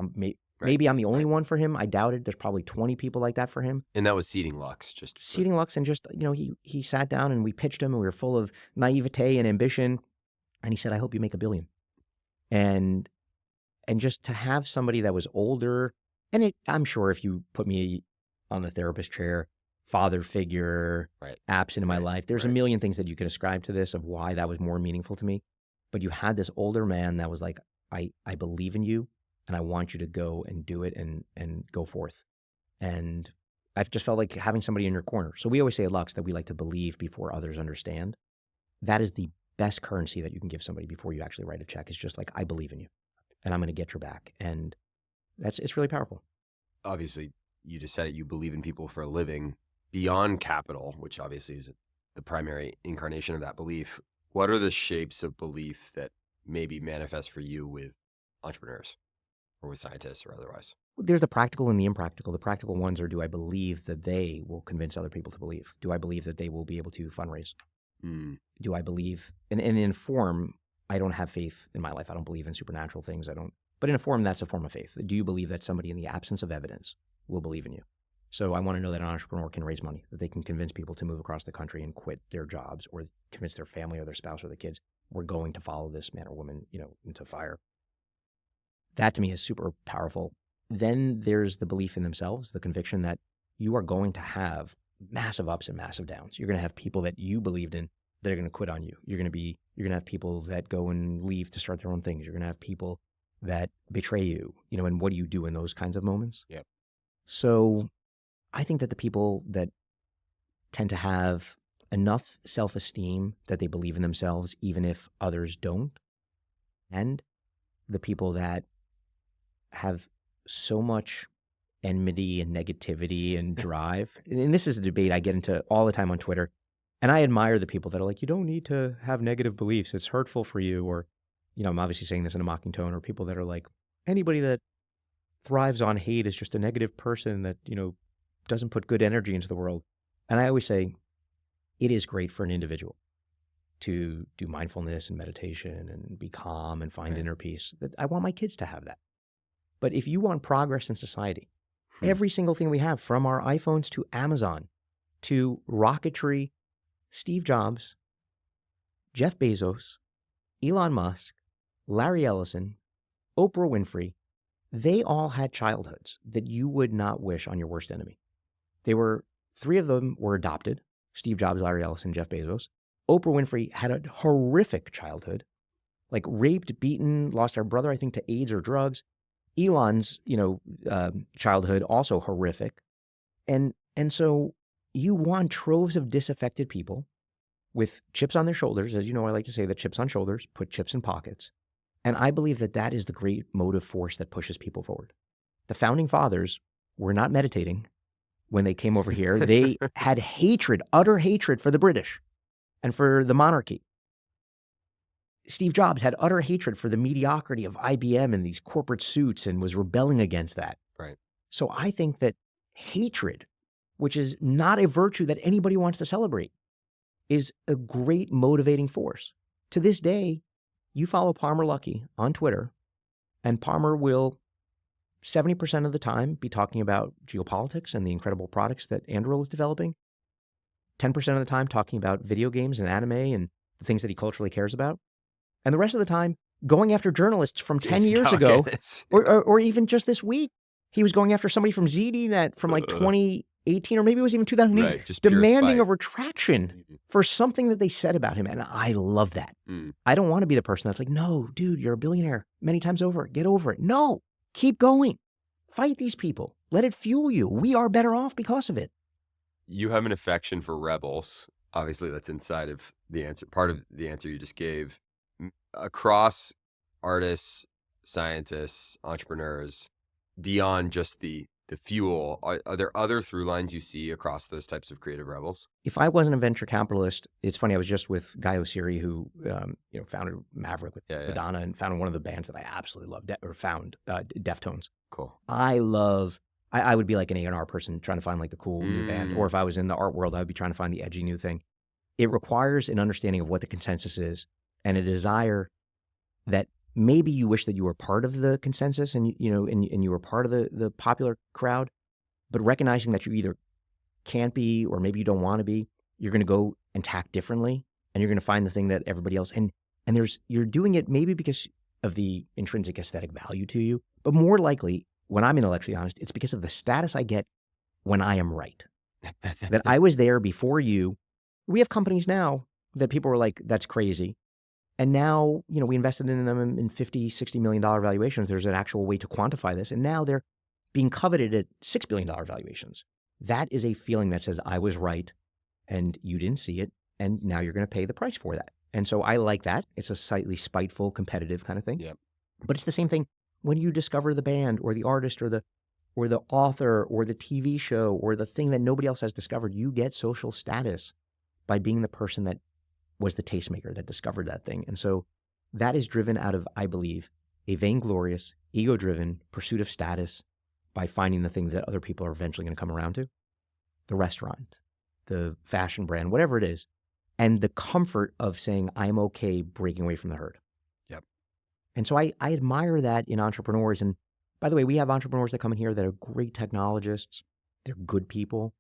Maybe I'm the only one for him. I doubt it. There's probably 20 people like that for him. And that was Seeding Lux. Seeding Lux, and just, you know, he sat down and we pitched him, and we were full of naivete and ambition. And he said, I hope you make $1 billion. And just to have somebody that was older, and I'm sure if you put me on the therapist chair, father figure, absent in my life, there's a million things that you could ascribe to this of why that was more meaningful to me. But you had this older man that was like, I believe in you, and I want you to go and do it and go forth. And I've just felt like having somebody in your corner. So we always say at Lux that we like to believe before others understand. That is the best currency that you can give somebody before you actually write a check. It's just like, I believe in you, and I'm going to get your back. And it's really powerful. Obviously, you just said it, you believe in people for a living. Beyond capital, which obviously is the primary incarnation of that belief, what are the shapes of belief that maybe manifest for you with entrepreneurs or with scientists or otherwise? There's the practical and the impractical. The practical ones are, do I believe that they will convince other people to believe? Do I believe that they will be able to fundraise? Do I believe, and in form, I don't have faith in my life. I don't believe in supernatural things. But in a form, that's a form of faith. Do you believe that somebody in the absence of evidence will believe in you? So I want to know that an entrepreneur can raise money, that they can convince people to move across the country and quit their jobs, or convince their family or their spouse or their kids, we're going to follow this man or woman, into fire. That to me is super powerful. Then there's the belief in themselves, the conviction that you are going to have massive ups and massive downs. You're going to have people that you believed in that are going to quit on you. You're going to have people that go and leave to start their own things. You're going to have people that betray you, and what do you do in those kinds of moments? Yep. So I think that the people that tend to have enough self-esteem that they believe in themselves, even if others don't, and the people that have so much enmity and negativity and drive, and this is a debate I get into all the time on Twitter, and I admire the people that are like, you don't need to have negative beliefs, it's hurtful for you, or, I'm obviously saying this in a mocking tone, or people that are like, anybody that thrives on hate is just a negative person that, doesn't put good energy into the world. And I always say, it is great for an individual to do mindfulness and meditation and be calm and find inner peace. I want my kids to have that. But if you want progress in society, every single thing we have, from our iPhones to Amazon to rocketry, Steve Jobs, Jeff Bezos, Elon Musk, Larry Ellison, Oprah Winfrey, they all had childhoods that you would not wish on your worst enemy. Three of them were adopted: Steve Jobs, Larry Ellison, Jeff Bezos. Oprah Winfrey had a horrific childhood, like raped, beaten, lost her brother, I think, to AIDS or drugs. Elon's, childhood, also horrific. And so you want troves of disaffected people with chips on their shoulders. As you know, I like to say that chips on shoulders put chips in pockets. And I believe that that is the great motive force that pushes people forward. The founding fathers were not meditating when they came over here. They had hatred, utter hatred for the British and for the monarchy. Steve Jobs had utter hatred for the mediocrity of IBM and these corporate suits and was rebelling against that. Right. So I think that hatred, which is not a virtue that anybody wants to celebrate, is a great motivating force. To this day, you follow Palmer Luckey on Twitter, and Palmer will 70% of the time be talking about geopolitics and the incredible products that Anduril is developing, 10% of the time talking about video games and anime and the things that he culturally cares about, and the rest of the time going after journalists from 10 years ago, or even just this week. He was going after somebody from ZDNet from like 2018, or maybe it was even 2008, right, just demanding a retraction for something that they said about him. And I love that. I don't want to be the person that's like, no, dude, you're a billionaire many times over. Get over it. No, keep going. Fight these people. Let it fuel you. We are better off because of it. You have an affection for rebels. Obviously, that's inside of the answer. Part of the answer you just gave. Across artists, scientists, entrepreneurs, beyond just the fuel, are there other through lines you see across those types of creative rebels? If I wasn't a venture capitalist, it's funny, I was just with Guy Oseary, who founded Maverick with Madonna and founded one of the bands that I absolutely love, found Deftones. Cool. I would be like an A&R person trying to find like the cool new band. Or if I was in the art world, I would be trying to find the edgy new thing. It requires an understanding of what the consensus is and a desire that maybe you wish that you were part of the consensus and you were part of the popular crowd, but recognizing that you either can't be or maybe you don't want to be, you're going to go and tack differently, and you're going to find the thing that everybody else and you're doing it maybe because of the intrinsic aesthetic value to you, but more likely, when I'm intellectually honest, it's because of the status I get when I am right. That I was there before you. We have companies now that people were like, that's crazy. And now, we invested in them in $50, $60 million valuations. There's an actual way to quantify this. And now they're being coveted at $6 billion valuations. That is a feeling that says, I was right and you didn't see it. And now you're going to pay the price for that. And so I like that. It's a slightly spiteful, competitive kind of thing. Yep. But it's the same thing when you discover the band or the artist or the author or the TV show or the thing that nobody else has discovered. You get social status by being the person that was the tastemaker that discovered that thing. And so that is driven out of, I believe, a vainglorious, ego-driven pursuit of status by finding the thing that other people are eventually going to come around to. The restaurant, the fashion brand, whatever it is. And the comfort of saying, I'm okay breaking away from the herd. Yep. And so I admire that in entrepreneurs. And by the way, we have entrepreneurs that come in here that are great technologists, They're good people.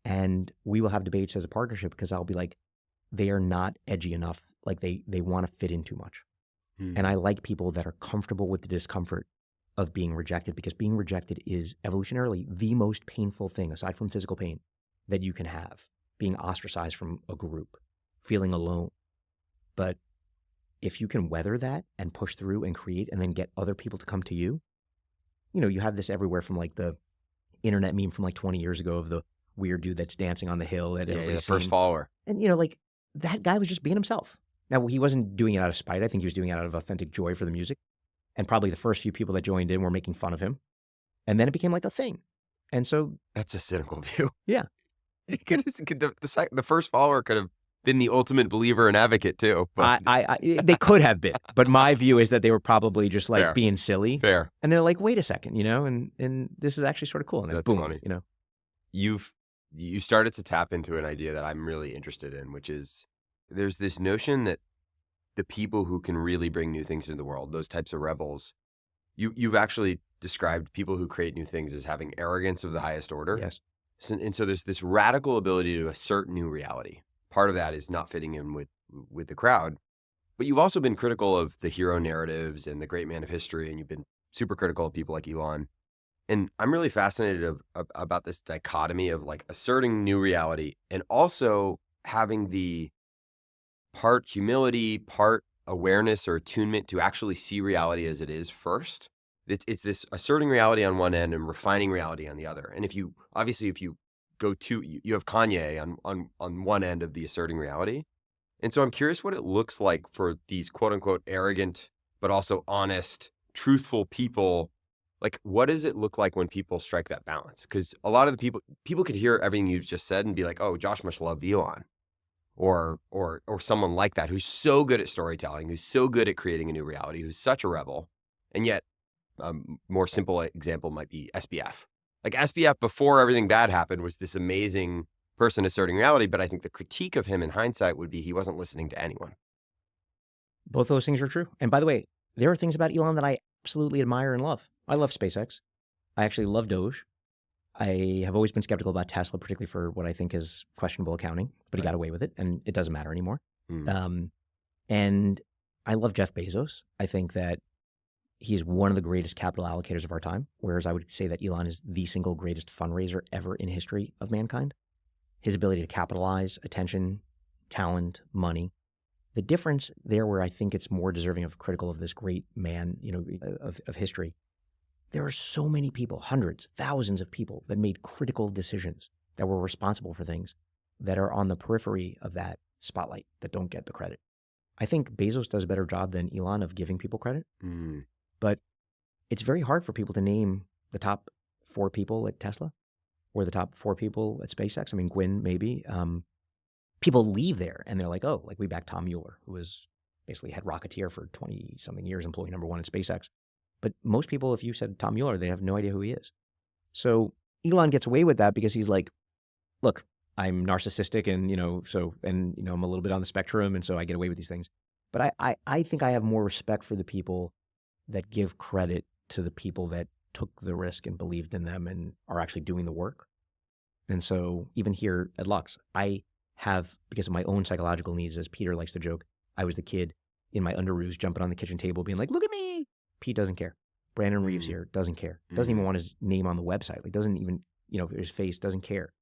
And we will have debates as a partnership because I'll be like, they are not edgy enough. Like they want to fit in too much. And I like people that are comfortable with the discomfort of being rejected, because being rejected is evolutionarily the most painful thing, aside from physical pain, that you can have. Being ostracized from a group, feeling alone. But if you can weather that and push through and create and then get other people to come to you, you have this everywhere, from like the internet meme from like 20 years ago of the weird dude that's dancing on the hill that everybody's the first seen. follower. And, like that guy was just being himself. Now, he wasn't doing it out of spite. I think he was doing it out of authentic joy for the music. And probably the first few people that joined in were making fun of him. And then it became like a thing. And so... That's a cynical view. Yeah. The first follower could have been the ultimate believer and advocate too. But they could have been. But my view is that they were probably just like Fair. being silly. Fair. And they're like, wait a second, and this is actually sort of cool. And then That's boom, funny. You started to tap into an idea that I'm really interested in, which is there's this notion that the people who can really bring new things into the world, those types of rebels, you've actually described people who create new things as having arrogance of the highest order. Yes. And so there's this radical ability to assert new reality. Part of that is not fitting in with the crowd. But you've also been critical of the hero narratives and the great man of history, and you've been super critical of people like Elon. And I'm really fascinated about this dichotomy of like asserting new reality and also having the part humility, part awareness or attunement to actually see reality as it is first. It's this asserting reality on one end and refining reality on the other. And if you go to, you have Kanye on one end of the asserting reality. And so I'm curious what it looks like for these quote unquote arrogant, but also honest, truthful people. Like, what does it look like when people strike that balance? Because a lot of the people could hear everything you've just said and be like, oh, Josh must love Elon. Or someone like that who's so good at storytelling, who's so good at creating a new reality, who's such a rebel. And yet, more simple example might be SBF. Like SBF, before everything bad happened, was this amazing person asserting reality. But I think the critique of him in hindsight would be he wasn't listening to anyone. Both those things are true. And by the way, there are things about Elon that I absolutely admire and love. I love SpaceX. I actually love Doge. I have always been skeptical about Tesla, particularly for what I think is questionable accounting, but he got away with it, and it doesn't matter anymore. And I love Jeff Bezos. I think that he's one of the greatest capital allocators of our time, whereas I would say that Elon is the single greatest fundraiser ever in history of mankind. His ability to capitalize attention, talent, money. The difference there where I think it's more deserving of critical of this great man, of history, there are so many people, hundreds, thousands of people that made critical decisions, that were responsible for things, that are on the periphery of that spotlight, that don't get the credit. I think Bezos does a better job than Elon of giving people credit. But it's very hard for people to name the top 4 people at Tesla or the top 4 people at SpaceX. I mean, Gwynn, maybe. People leave there and they're like, oh, like we backed Tom Mueller, who was basically head rocketeer for 20-something years, employee number 1 at SpaceX. But most people, if you said Tom Mueller, they have no idea who he is. So Elon gets away with that because he's like, look, I'm narcissistic and, I'm a little bit on the spectrum. And so I get away with these things. But I think I have more respect for the people that give credit to the people that took the risk and believed in them and are actually doing the work. And so even here at Lux, I have, because of my own psychological needs, as Peter likes to joke, I was the kid in my underoos jumping on the kitchen table being like, look at me. Pete doesn't care. Brandon Reeves here doesn't care. Doesn't even want his name on the website. Like doesn't even, his face, doesn't care.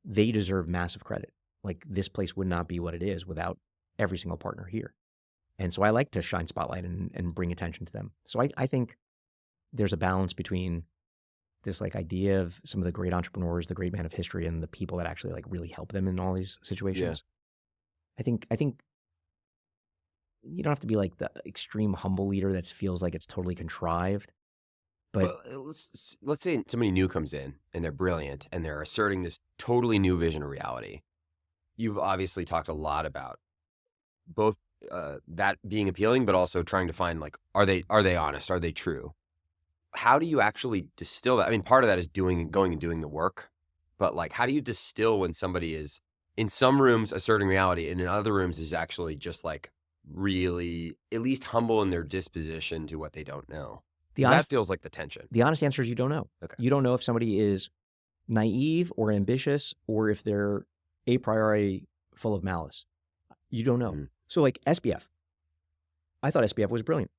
They deserve massive credit. Like this place would not be what it is without every single partner here. And so I like to shine spotlight and bring attention to them. So I think there's a balance between this like idea of some of the great entrepreneurs, the great man of history, and the people that actually like really help them in all these situations. Yeah. I think you don't have to be like the extreme humble leader that feels like it's totally contrived. But let's say somebody new comes in and they're brilliant and they're asserting this totally new vision of reality. You've obviously talked a lot about both that being appealing, but also trying to find like, are they honest? Are they true? How do you actually distill that? I mean, part of that is going and doing the work, but like, how do you distill when somebody is in some rooms asserting reality and in other rooms is actually just like really at least humble in their disposition to what they don't know? That feels like the tension. The honest answer is you don't know. Okay. You don't know if somebody is, naive or ambitious or if they're a priori full of malice. You don't know. So like SBF, I thought SBF was brilliant.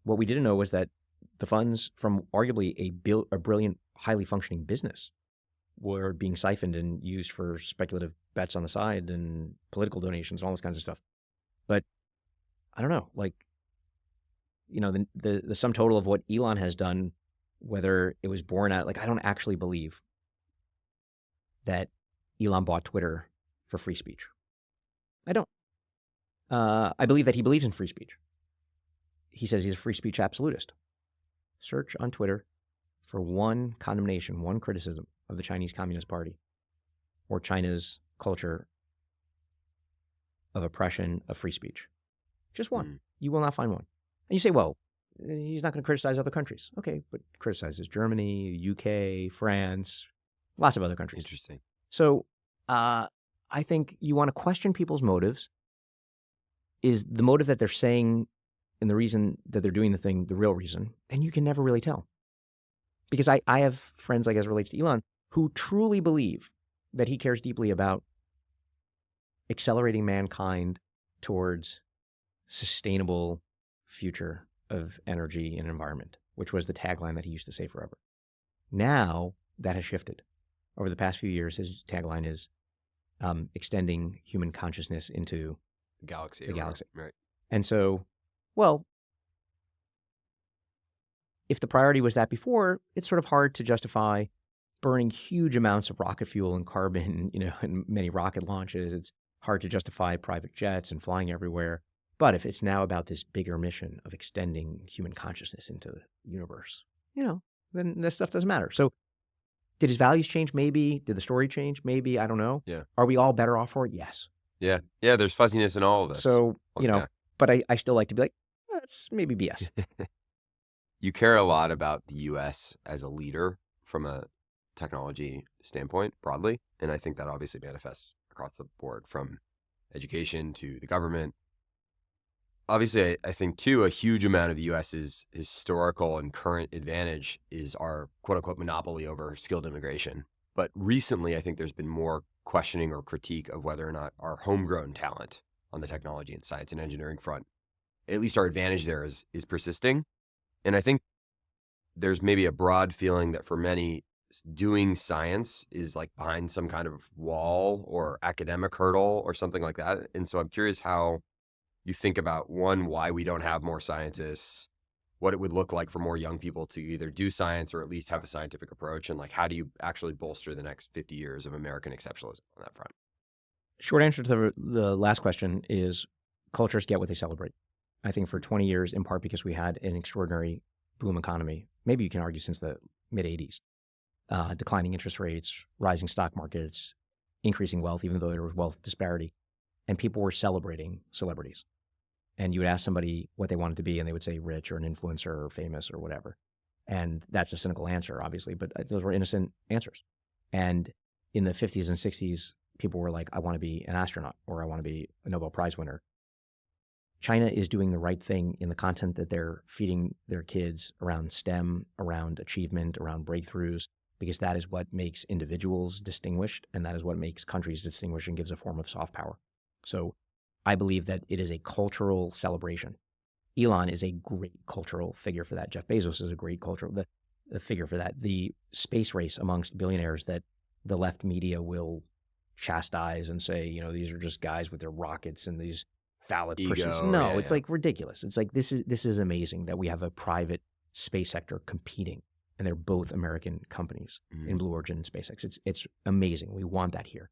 What we didn't know was that the funds from arguably a brilliant, highly functioning business were being siphoned and used for speculative bets on the side and political donations and all this kinds of stuff. But I don't know, like, the sum total of what Elon has done, whether it was born out, like, I don't actually believe that Elon bought Twitter for free speech. I don't. I believe that he believes in free speech. He says he's a free speech absolutist. Search on Twitter for one condemnation, one criticism of the Chinese Communist Party or China's culture of oppression of free speech. Just one. You will not find one. And you say, well, he's not going to criticize other countries. Okay, but criticizes Germany, UK, France, lots of other countries. Interesting. So I think you want to question people's motives. Is the motive that they're saying and the reason that they're doing the thing the real reason? And you can never really tell. Because I have friends, I guess, relates to Elon, who truly believe that he cares deeply about accelerating mankind towards sustainable future of energy and environment, which was the tagline that he used to say forever. Now that has shifted. Over the past few years, his tagline is extending human consciousness into the galaxy. Right. And so, well, if the priority was that before, it's sort of hard to justify burning huge amounts of rocket fuel and carbon, in many rocket launches. It's hard to justify private jets and flying everywhere. But if it's now about this bigger mission of extending human consciousness into the universe, then this stuff doesn't matter. So did his values change? Maybe. Did the story change? Maybe. I don't know. Yeah. Are we all better off for it? Yes. Yeah. Yeah, there's fuzziness in all of this. So, but I still like to be like, that's maybe BS. You care a lot about the U.S. as a leader from a technology standpoint broadly. And I think that obviously manifests across the board from education to the government. Obviously, I think, too, a huge amount of the U.S.'s historical and current advantage is our quote-unquote monopoly over skilled immigration. But recently, I think there's been more questioning or critique of whether or not our homegrown talent on the technology and science and engineering front, at least our advantage there is persisting. And I think there's maybe a broad feeling that for many, doing science is like behind some kind of wall or academic hurdle or something like that. And so I'm curious how you think about, one, why we don't have more scientists, what it would look like for more young people to either do science or at least have a scientific approach, and like how do you actually bolster the next 50 years of American exceptionalism on that front? Short answer to the last question is cultures get what they celebrate. I think for 20 years, in part because we had an extraordinary boom economy, maybe you can argue since the mid-'80s, declining interest rates, rising stock markets, increasing wealth, even though there was wealth disparity, and people were celebrating celebrities. And you would ask somebody what they wanted to be, and they would say rich or an influencer or famous or whatever. And that's a cynical answer, obviously, but those were innocent answers. And in the 50s and 60s, people were like, I want to be an astronaut or I want to be a Nobel Prize winner. China is doing the right thing in the content that they're feeding their kids around STEM, around achievement, around breakthroughs, because that is what makes individuals distinguished, and that is what makes countries distinguished and gives a form of soft power. So I believe that it is a cultural celebration. Elon is a great cultural figure for that. Jeff Bezos is a great cultural the figure for that. The space race amongst billionaires that the left media will chastise and say, these are just guys with their rockets and these phallic pursuits. No, it's like ridiculous. It's like this is amazing that we have a private space sector competing, and they're both American companies in Blue Origin and SpaceX. It's amazing. We want that here.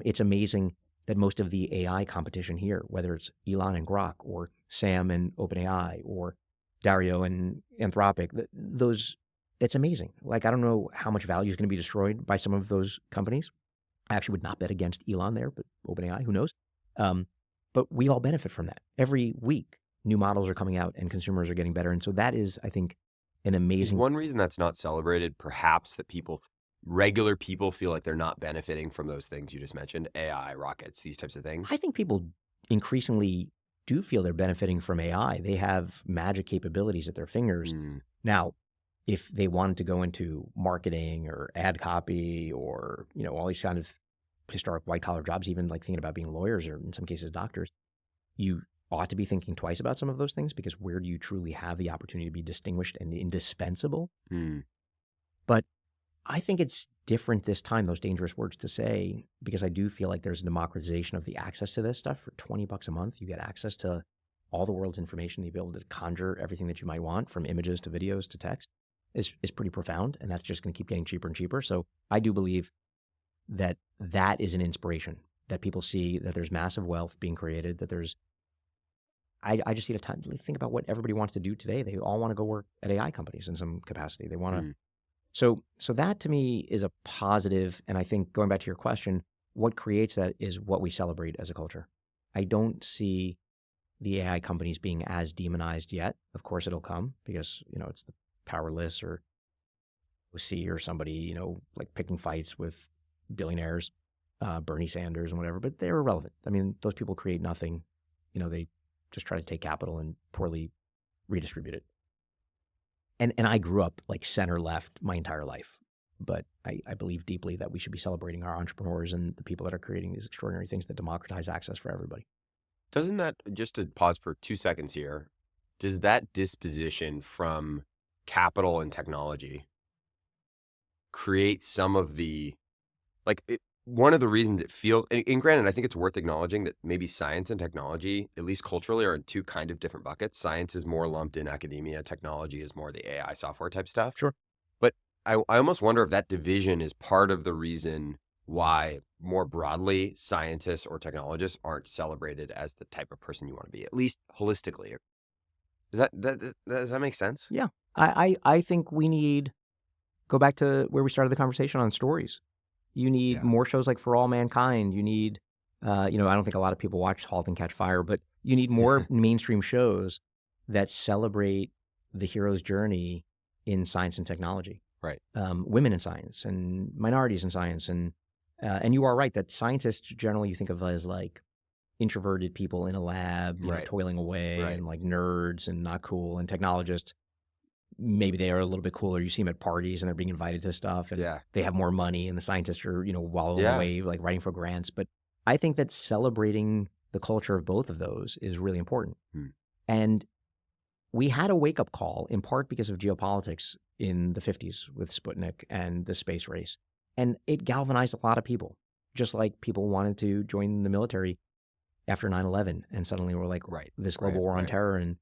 It's amazing that most of the AI competition here, whether it's Elon and Grok or Sam and OpenAI or Dario and Anthropic, it's amazing. Like, I don't know how much value is going to be destroyed by some of those companies. I actually would not bet against Elon there, but OpenAI, who knows? But we all benefit from that. Every week, new models are coming out and consumers are getting better. And so that is, I think, an amazing... Is one reason that's not celebrated, perhaps, that regular people feel like they're not benefiting from those things you just mentioned, AI, rockets, these types of things? I think people increasingly do feel they're benefiting from AI. They have magic capabilities at their fingers. Now, if they wanted to go into marketing or ad copy or, all these kind of historic white collar jobs, even like thinking about being lawyers or in some cases doctors, you ought to be thinking twice about some of those things, because where do you truly have the opportunity to be distinguished and indispensable? But I think it's different this time, those dangerous words to say, because I do feel like there's a democratization of the access to this stuff. For $20 a month, you get access to all the world's information. You'll be able to conjure everything that you might want, from images to videos to text, is pretty profound. And that's just going to keep getting cheaper and cheaper. So I do believe that that is an inspiration, that people see that there's massive wealth being created, that there's, I just need a time to think about what everybody wants to do today. They all want to go work at AI companies in some capacity. They want to. So that to me is a positive. And I think, going back to your question, what creates that is what we celebrate as a culture. I don't see the AI companies being as demonized yet. Of course it'll come, because, it's the powerless or C or somebody, like picking fights with billionaires, Bernie Sanders and whatever, but they're irrelevant. I mean, those people create nothing. They just try to take capital and poorly redistribute it. And I grew up like center left my entire life, but I believe deeply that we should be celebrating our entrepreneurs and the people that are creating these extraordinary things that democratize access for everybody. Doesn't that, just to pause for 2 seconds here, does that disposition from capital and technology create some of the, one of the reasons it feels, and granted, I think it's worth acknowledging that maybe science and technology, at least culturally, are in two kind of different buckets. Science is more lumped in academia. Technology is more the AI software type stuff. Sure. But I almost wonder if that division is part of the reason why, more broadly, scientists or technologists aren't celebrated as the type of person you want to be, at least holistically. Does that make sense? Yeah. I think we need, go back to where we started the conversation on stories. You need more shows like For All Mankind. You need, I don't think a lot of people watch *Halt and Catch Fire*, but you need more mainstream shows that celebrate the hero's journey in science and technology. Right. Women in science and minorities in science. And you are right that scientists generally you think of as like introverted people in a lab, toiling away, and like nerds and not cool. And technologists, maybe they are a little bit cooler. You see them at parties and they're being invited to stuff, and they have more money, and the scientists are, wallowing away, like writing for grants. But I think that celebrating the culture of both of those is really important. And we had a wake-up call, in part because of geopolitics in the 50s with Sputnik and the space race. And it galvanized a lot of people, just like people wanted to join the military after 9/11. And suddenly we're like, this global war on terror. And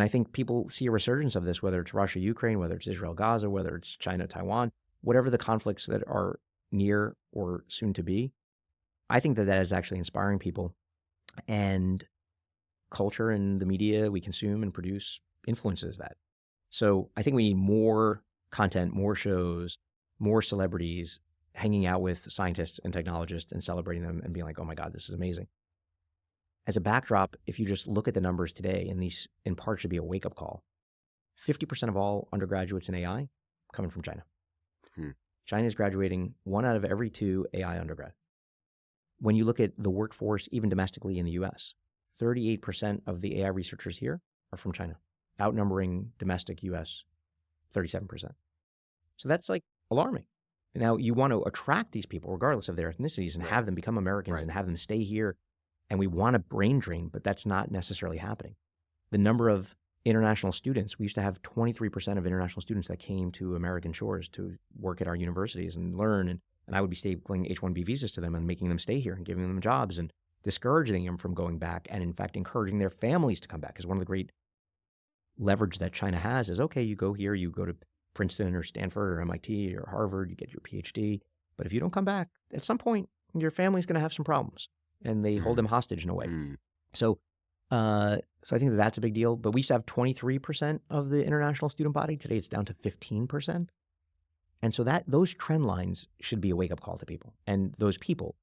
I think people see a resurgence of this, whether it's Russia, Ukraine, whether it's Israel, Gaza, whether it's China, Taiwan, whatever the conflicts that are near or soon to be. I think that is actually inspiring people. And culture and the media we consume and produce influences that. So I think we need more content, more shows, more celebrities hanging out with scientists and technologists and celebrating them and being like, oh my God, this is amazing. As a backdrop, if you just look at the numbers today, and these in part should be a wake-up call, 50% of all undergraduates in AI coming from China. China is graduating 1 out of every 2 AI undergrad. When you look at the workforce, even domestically in the US, 38% of the AI researchers here are from China, outnumbering domestic US 37%. So that's like alarming. Now, you want to attract these people regardless of their ethnicities and have them become Americans and have them stay here. And we want a brain drain, but that's not necessarily happening. The number of international students, we used to have 23% of international students that came to American shores to work at our universities and learn. And I would be stapling H-1B visas to them and making them stay here and giving them jobs and discouraging them from going back, and in fact, encouraging their families to come back. Because one of the great leverage that China has is, okay, you go here, you go to Princeton or Stanford or MIT or Harvard, you get your PhD. But if you don't come back, at some point, your family's going to have some problems. And they hold them hostage in a way. So I think that that's a big deal. But we used to have 23% of the international student body. Today it's down to 15%. And so those trend lines should be a wake-up call to people. And those people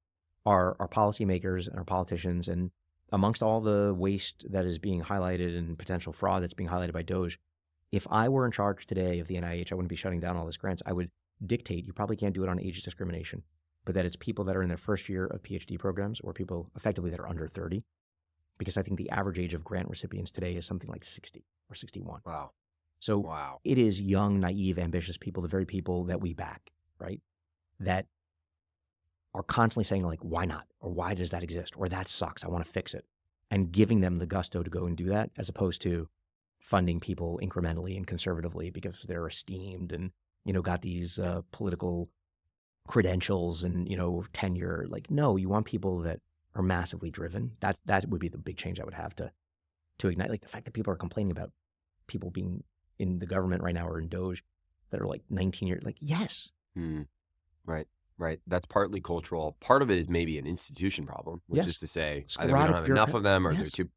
are our policymakers and our politicians. And amongst all the waste that is being highlighted and potential fraud that's being highlighted by DOGE, if I were in charge today of the NIH, I wouldn't be shutting down all these grants. I would dictate, you probably can't do it on age discrimination, but that it's people that are in their first year of PhD programs or people effectively that are under 30, because I think the average age of grant recipients today is something like 60 or 61. Wow. So Wow. it is young, naive, ambitious people, the very people that we back, right? That are constantly saying like, why not? Or why does that exist? Or that sucks. I want to fix it. And giving them the gusto to go and do that, as opposed to funding people incrementally and conservatively because they're esteemed and, got these political credentials and, tenure. Like, no, you want people that are massively driven. That would be the big change I would have to ignite. Like the fact that people are complaining about people being in the government right now or in Doge that are like 19 years, like, yes. Right. That's partly cultural. Part of it is maybe an institution problem, which Yes. is to say Sclerotic either we don't have enough of them or they're yes. too.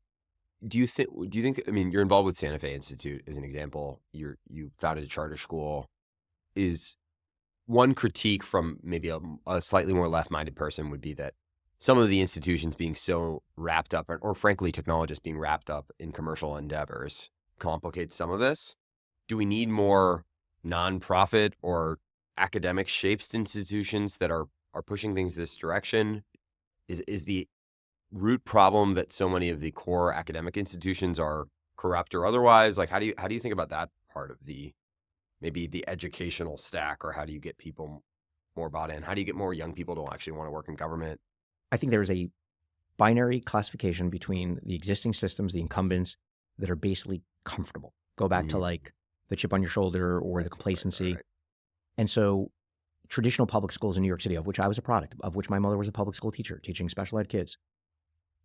Do you think, I mean, you're involved with Santa Fe Institute as an example. You founded a charter school. Is one critique from maybe a slightly more left-minded person would be that some of the institutions being so wrapped up, or frankly, technologists being wrapped up in commercial endeavors complicates some of this. Do we need more nonprofit or academic shaped institutions that are pushing things this direction? Is the root problem that so many of the core academic institutions are corrupt or otherwise? Like, how do you think about that part of maybe the educational stack, or how do you get people more bought in? How do you get more young people to actually want to work in government? I think there's a binary classification between the existing systems, the incumbents that are basically comfortable. Go back to like the chip on your shoulder or the complacency. Right. And so traditional public schools in New York City, of which I was a product, of which my mother was a public school teacher teaching special ed kids,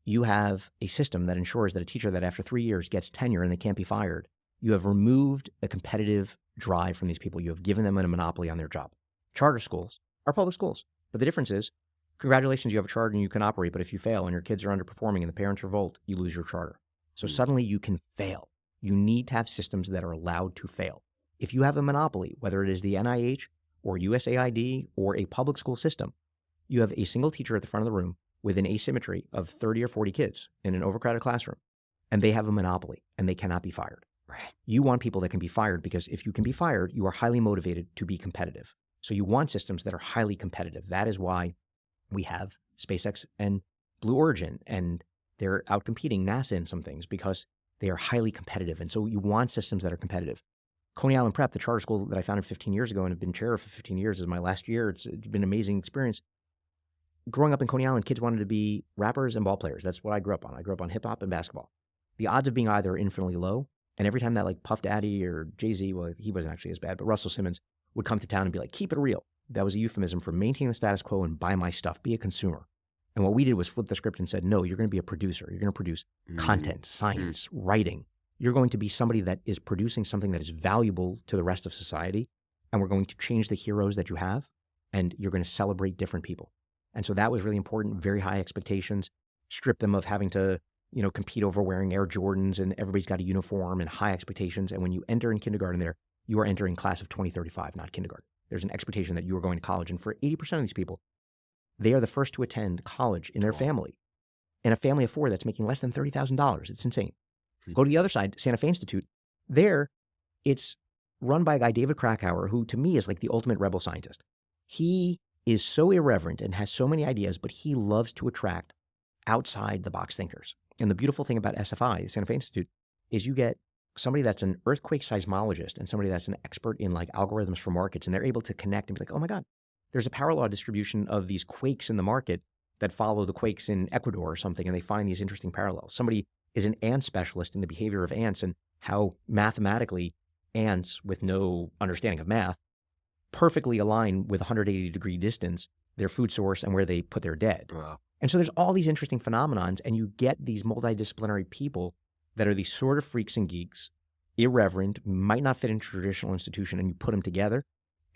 you have a system that ensures that a teacher that after 3 years gets tenure and they can't be fired, you have removed a competitive drive from these people. You have given them a monopoly on their job. Charter schools are public schools. But the difference is, congratulations, you have a charter and you can operate, but if you fail and your kids are underperforming and the parents revolt, you lose your charter. So suddenly you can fail. You need to have systems that are allowed to fail. If you have a monopoly, whether it is the NIH or USAID or a public school system, you have a single teacher at the front of the room with an asymmetry of 30 or 40 kids in an overcrowded classroom, and they have a monopoly and they cannot be fired. Right. You want people that can be fired because if you can be fired, you are highly motivated to be competitive. So you want systems that are highly competitive. That is why we have SpaceX and Blue Origin, and they're outcompeting NASA in some things because they are highly competitive. And so you want systems that are competitive. Coney Island Prep, the charter school that I founded 15 years ago and have been chair of for 15 years, is my last year. It's been an amazing experience. Growing up in Coney Island, kids wanted to be rappers and ball players. That's what I grew up on. I grew up on hip hop and basketball. The odds of being either are infinitely low. And every time that like Puff Daddy or Jay-Z, well, he wasn't actually as bad, but Russell Simmons would come to town and be like, keep it real. That was a euphemism for maintain the status quo and buy my stuff, be a consumer. And what we did was flip the script and said, no, you're going to be a producer. You're going to produce content, science, writing. You're going to be somebody that is producing something that is valuable to the rest of society. And we're going to change the heroes that you have, and you're going to celebrate different people. And so that was really important. Very high expectations, strip them of having to, compete over wearing Air Jordans, and everybody's got a uniform and high expectations. And when you enter in kindergarten there, you are entering class of 2035, not kindergarten. There's an expectation that you are going to college. And for 80% of these people, they are the first to attend college in their family. In a family of 4 that's making less than $30,000. It's insane. Go to the other side, Santa Fe Institute. There, it's run by a guy, David Krakauer, who to me is like the ultimate rebel scientist. He is so irreverent and has so many ideas, but he loves to attract outside the box thinkers. And the beautiful thing about SFI, the Santa Fe Institute, is you get somebody that's an earthquake seismologist and somebody that's an expert in like algorithms for markets, and they're able to connect and be like, oh my God, there's a power law distribution of these quakes in the market that follow the quakes in Ecuador or something, and they find these interesting parallels. Somebody is an ant specialist in the behavior of ants and how mathematically ants with no understanding of math perfectly align with 180-degree distance their food source and where they put their dead. Wow. And so there's all these interesting phenomenons, and you get these multidisciplinary people that are these sort of freaks and geeks, irreverent, might not fit into a traditional institution, and you put them together,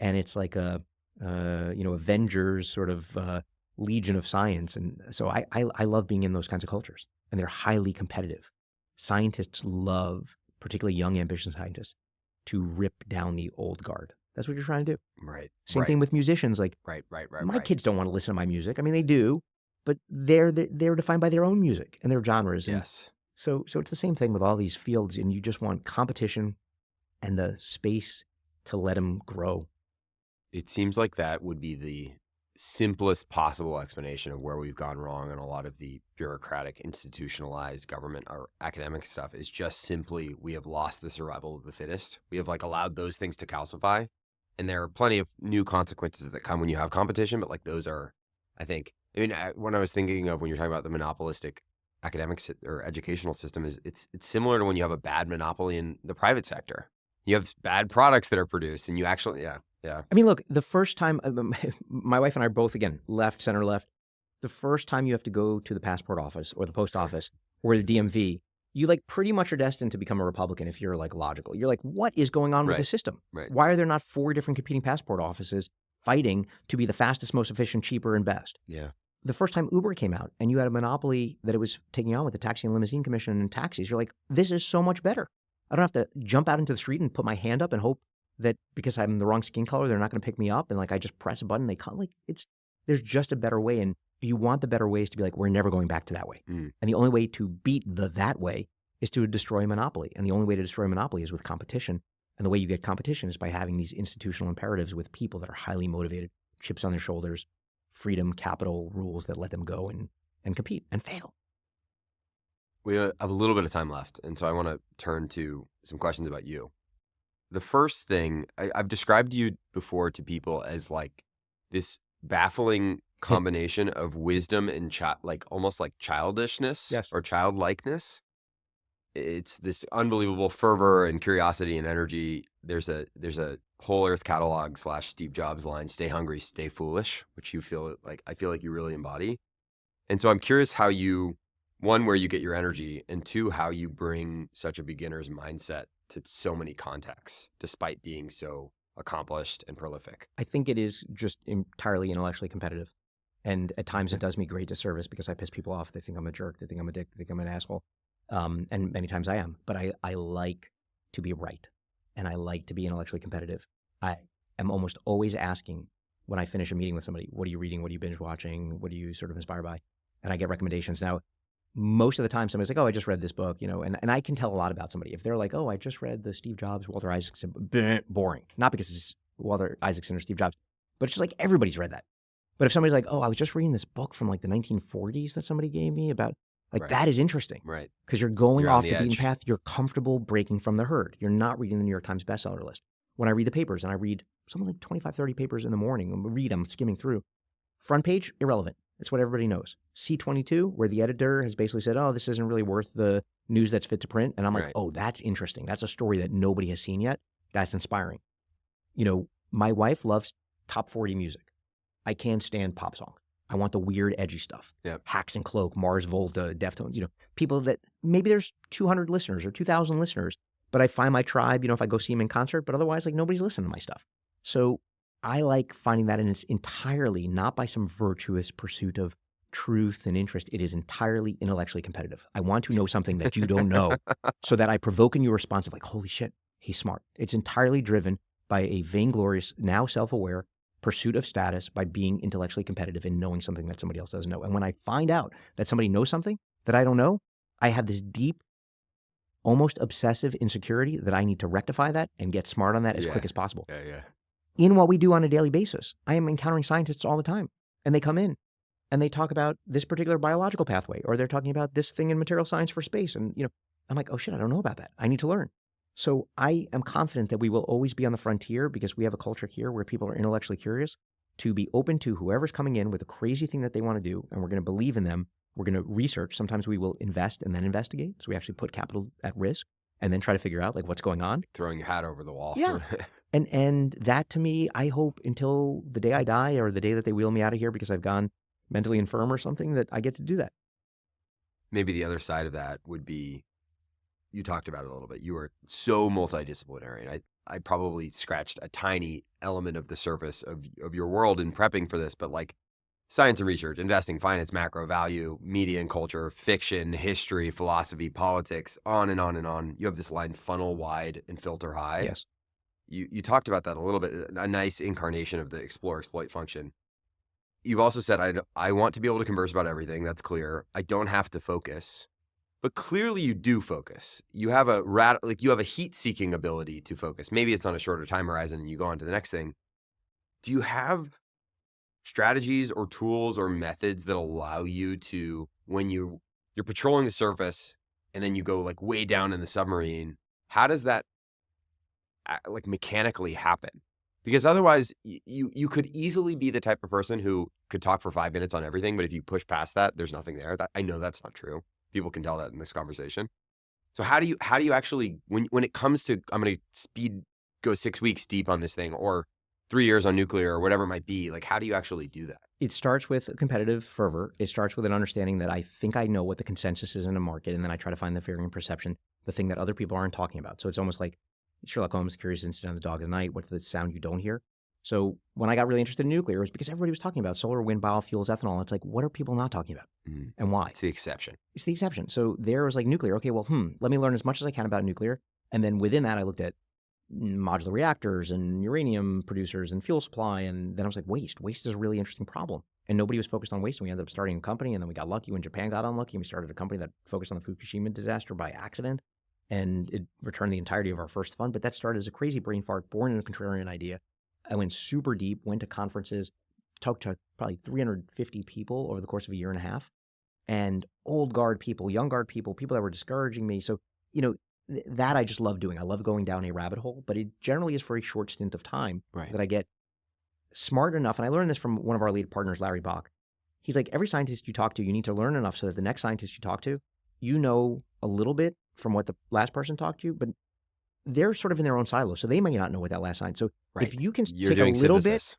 and it's like a Avengers sort of legion of science. And so I love being in those kinds of cultures, and they're highly competitive. Scientists love, particularly young, ambitious scientists, to rip down the old guard. That's what you're trying to do. Right. Same thing with musicians. Like, Right. my kids don't want to listen to my music. I mean, they do, but they're defined by their own music and their genres. And Yes. so it's the same thing with all these fields, and you just want competition and the space to let them grow. It seems like that would be simplest possible explanation of where we've gone wrong in a lot of the bureaucratic, institutionalized government or academic stuff is just simply we have lost the survival of the fittest. We have like allowed those things to calcify. And there are plenty of new consequences that come when you have competition, but like those are, I think, when I was thinking of when you're talking about the monopolistic academic or educational system, is it's similar to when you have a bad monopoly in the private sector. You have bad products that are produced, and you actually, yeah. I mean, look, the first time, my wife and I are both, again, left, center, left. The first time you have to go to the passport office or the post office or the DMV, you like pretty much are destined to become a Republican if you're like logical. You're like, what is going on with the system? Right. Why are there not 4 different competing passport offices fighting to be the fastest, most efficient, cheaper, and best? Yeah. The first time Uber came out and you had a monopoly that it was taking on with the Taxi and Limousine Commission and taxis, you're like, this is so much better. I don't have to jump out into the street and put my hand up and hope that because I'm the wrong skin color, they're not going to pick me up. And like, I just press a button, they come. Like, there's just a better way. And you want the better ways to be like, we're never going back to that way. And the only way to beat that way is to destroy a monopoly. And the only way to destroy a monopoly is with competition. And the way you get competition is by having these institutional imperatives with people that are highly motivated, chips on their shoulders, freedom, capital, rules that let them go and compete and fail. We have a little bit of time left. And so I want to turn to some questions about you. The first thing, I've described you before to people as like this baffling combination of wisdom and like almost like childishness or childlikeness. It's this unbelievable fervor and curiosity and energy. There's a Whole Earth catalog / Steve Jobs line, stay hungry, stay foolish, which I feel like you really embody. And so I'm curious how you, one, where you get your energy, and 2, how you bring such a beginner's mindset to so many contexts, despite being so accomplished and prolific. I think it is just entirely intellectually competitive. And at times it does me great disservice because I piss people off. They think I'm a jerk. They think I'm a dick. They think I'm an asshole. And many times I am. But I like to be right. And I like to be intellectually competitive. I am almost always asking when I finish a meeting with somebody, what are you reading? What are you binge watching? What are you sort of inspired by? And I get recommendations. Now, most of the time somebody's like, oh, I just read this book, and I can tell a lot about somebody. If they're like, oh, I just read the Steve Jobs, Walter Isaacson, boring. Not because it's Walter Isaacson or Steve Jobs, but it's just like everybody's read that. But if somebody's like, oh, I was just reading this book from like the 1940s that somebody gave me about, like that is interesting. Right. Because you're going off the beaten path. You're comfortable breaking from the herd. You're not reading the New York Times bestseller list. When I read the papers, and I read something like 25, 30 papers in the morning, I'm skimming through. Front page, irrelevant. It's what everybody knows. C22, where the editor has basically said, oh, this isn't really worth the news that's fit to print. And I'm like, oh, that's interesting. That's a story that nobody has seen yet. That's inspiring. My wife loves top 40 music. I can't stand pop songs. I want the weird, edgy stuff. Yep. Hacks and Cloak, Mars Volta, Deftones, people that maybe there's 200 listeners or 2,000 listeners, but I find my tribe, if I go see them in concert, but otherwise, like nobody's listening to my stuff. So I like finding that, and it's entirely not by some virtuous pursuit of truth and interest. It is entirely intellectually competitive. I want to know something that you don't know so that I provoke in you a response of like, holy shit, he's smart. It's entirely driven by a vainglorious, now self-aware pursuit of status by being intellectually competitive and knowing something that somebody else doesn't know. And when I find out that somebody knows something that I don't know, I have this deep, almost obsessive insecurity that I need to rectify that and get smart on that as quick as possible. In what we do on a daily basis, I am encountering scientists all the time, and they come in and they talk about this particular biological pathway, or they're talking about this thing in material science for space. And, I'm like, oh shit, I don't know about that. I need to learn. So I am confident that we will always be on the frontier because we have a culture here where people are intellectually curious to be open to whoever's coming in with a crazy thing that they want to do, and we're going to believe in them. We're going to research. Sometimes we will invest and then investigate. So we actually put capital at risk and then try to figure out like what's going on. Throwing your hat over the wall. Yeah. And that to me, I hope until the day I die or the day that they wheel me out of here because I've gone mentally infirm or something, that I get to do that. Maybe the other side of that would be, you talked about it a little bit. You are so multidisciplinary. And I probably scratched a tiny element of the surface of your world in prepping for this, but like science and research, investing, finance, macro, value, media and culture, fiction, history, philosophy, politics, on and on and on. You have this line, funnel wide and filter high. Yes. You talked about that a little bit, a nice incarnation of the explore, exploit function. You've also said, I want to be able to converse about everything. That's clear. I don't have to focus. But clearly you do focus. You have you have a heat-seeking ability to focus. Maybe it's on a shorter time horizon and you go on to the next thing. Do you have strategies or tools or methods that allow you to, when you're patrolling the surface and then you go like way down in the submarine, how does that like mechanically happen? Because otherwise you could easily be the type of person who could talk for 5 minutes on everything, but if you push past that, there's nothing there. I know that's not true. People can tell that in this conversation. So how do you actually, when it comes to, I'm going to go 6 weeks deep on this thing, or 3 years on nuclear, or whatever it might be, like how do you actually do that? It starts with a competitive fervor. It starts with an understanding that I think I know what the consensus is in a market, and then I try to find the variant perception, the thing that other people aren't talking about. So it's almost like Sherlock Holmes, The Curious Incident of the Dog of the Night. What's the sound you don't hear? So when I got really interested in nuclear, it was because everybody was talking about solar, wind, biofuels, ethanol. It's like, what are people not talking about, and why? It's the exception. It's the exception. So there was like nuclear. Okay, well, let me learn as much as I can about nuclear. And then within that, I looked at modular reactors and uranium producers and fuel supply. And then I was like, waste. Waste is a really interesting problem. And nobody was focused on waste. And we ended up starting a company. And then we got lucky when Japan got unlucky. And we started a company that focused on the Fukushima disaster by accident. And it returned the entirety of our first fund. But that started as a crazy brain fart, born in a contrarian idea. I went super deep, went to conferences, talked to probably 350 people over the course of a year and a half. And old guard people, young guard people, people that were discouraging me. So, that I just love doing. I love going down a rabbit hole, but it generally is for a short stint of time that I get smart enough. And I learned this from one of our lead partners, Larry Bach. He's like, every scientist you talk to, you need to learn enough so that the next scientist you talk to, you know a little bit from what the last person talked to you, but they're sort of in their own silo. So they may not know what that last science. So if you can take a little bit,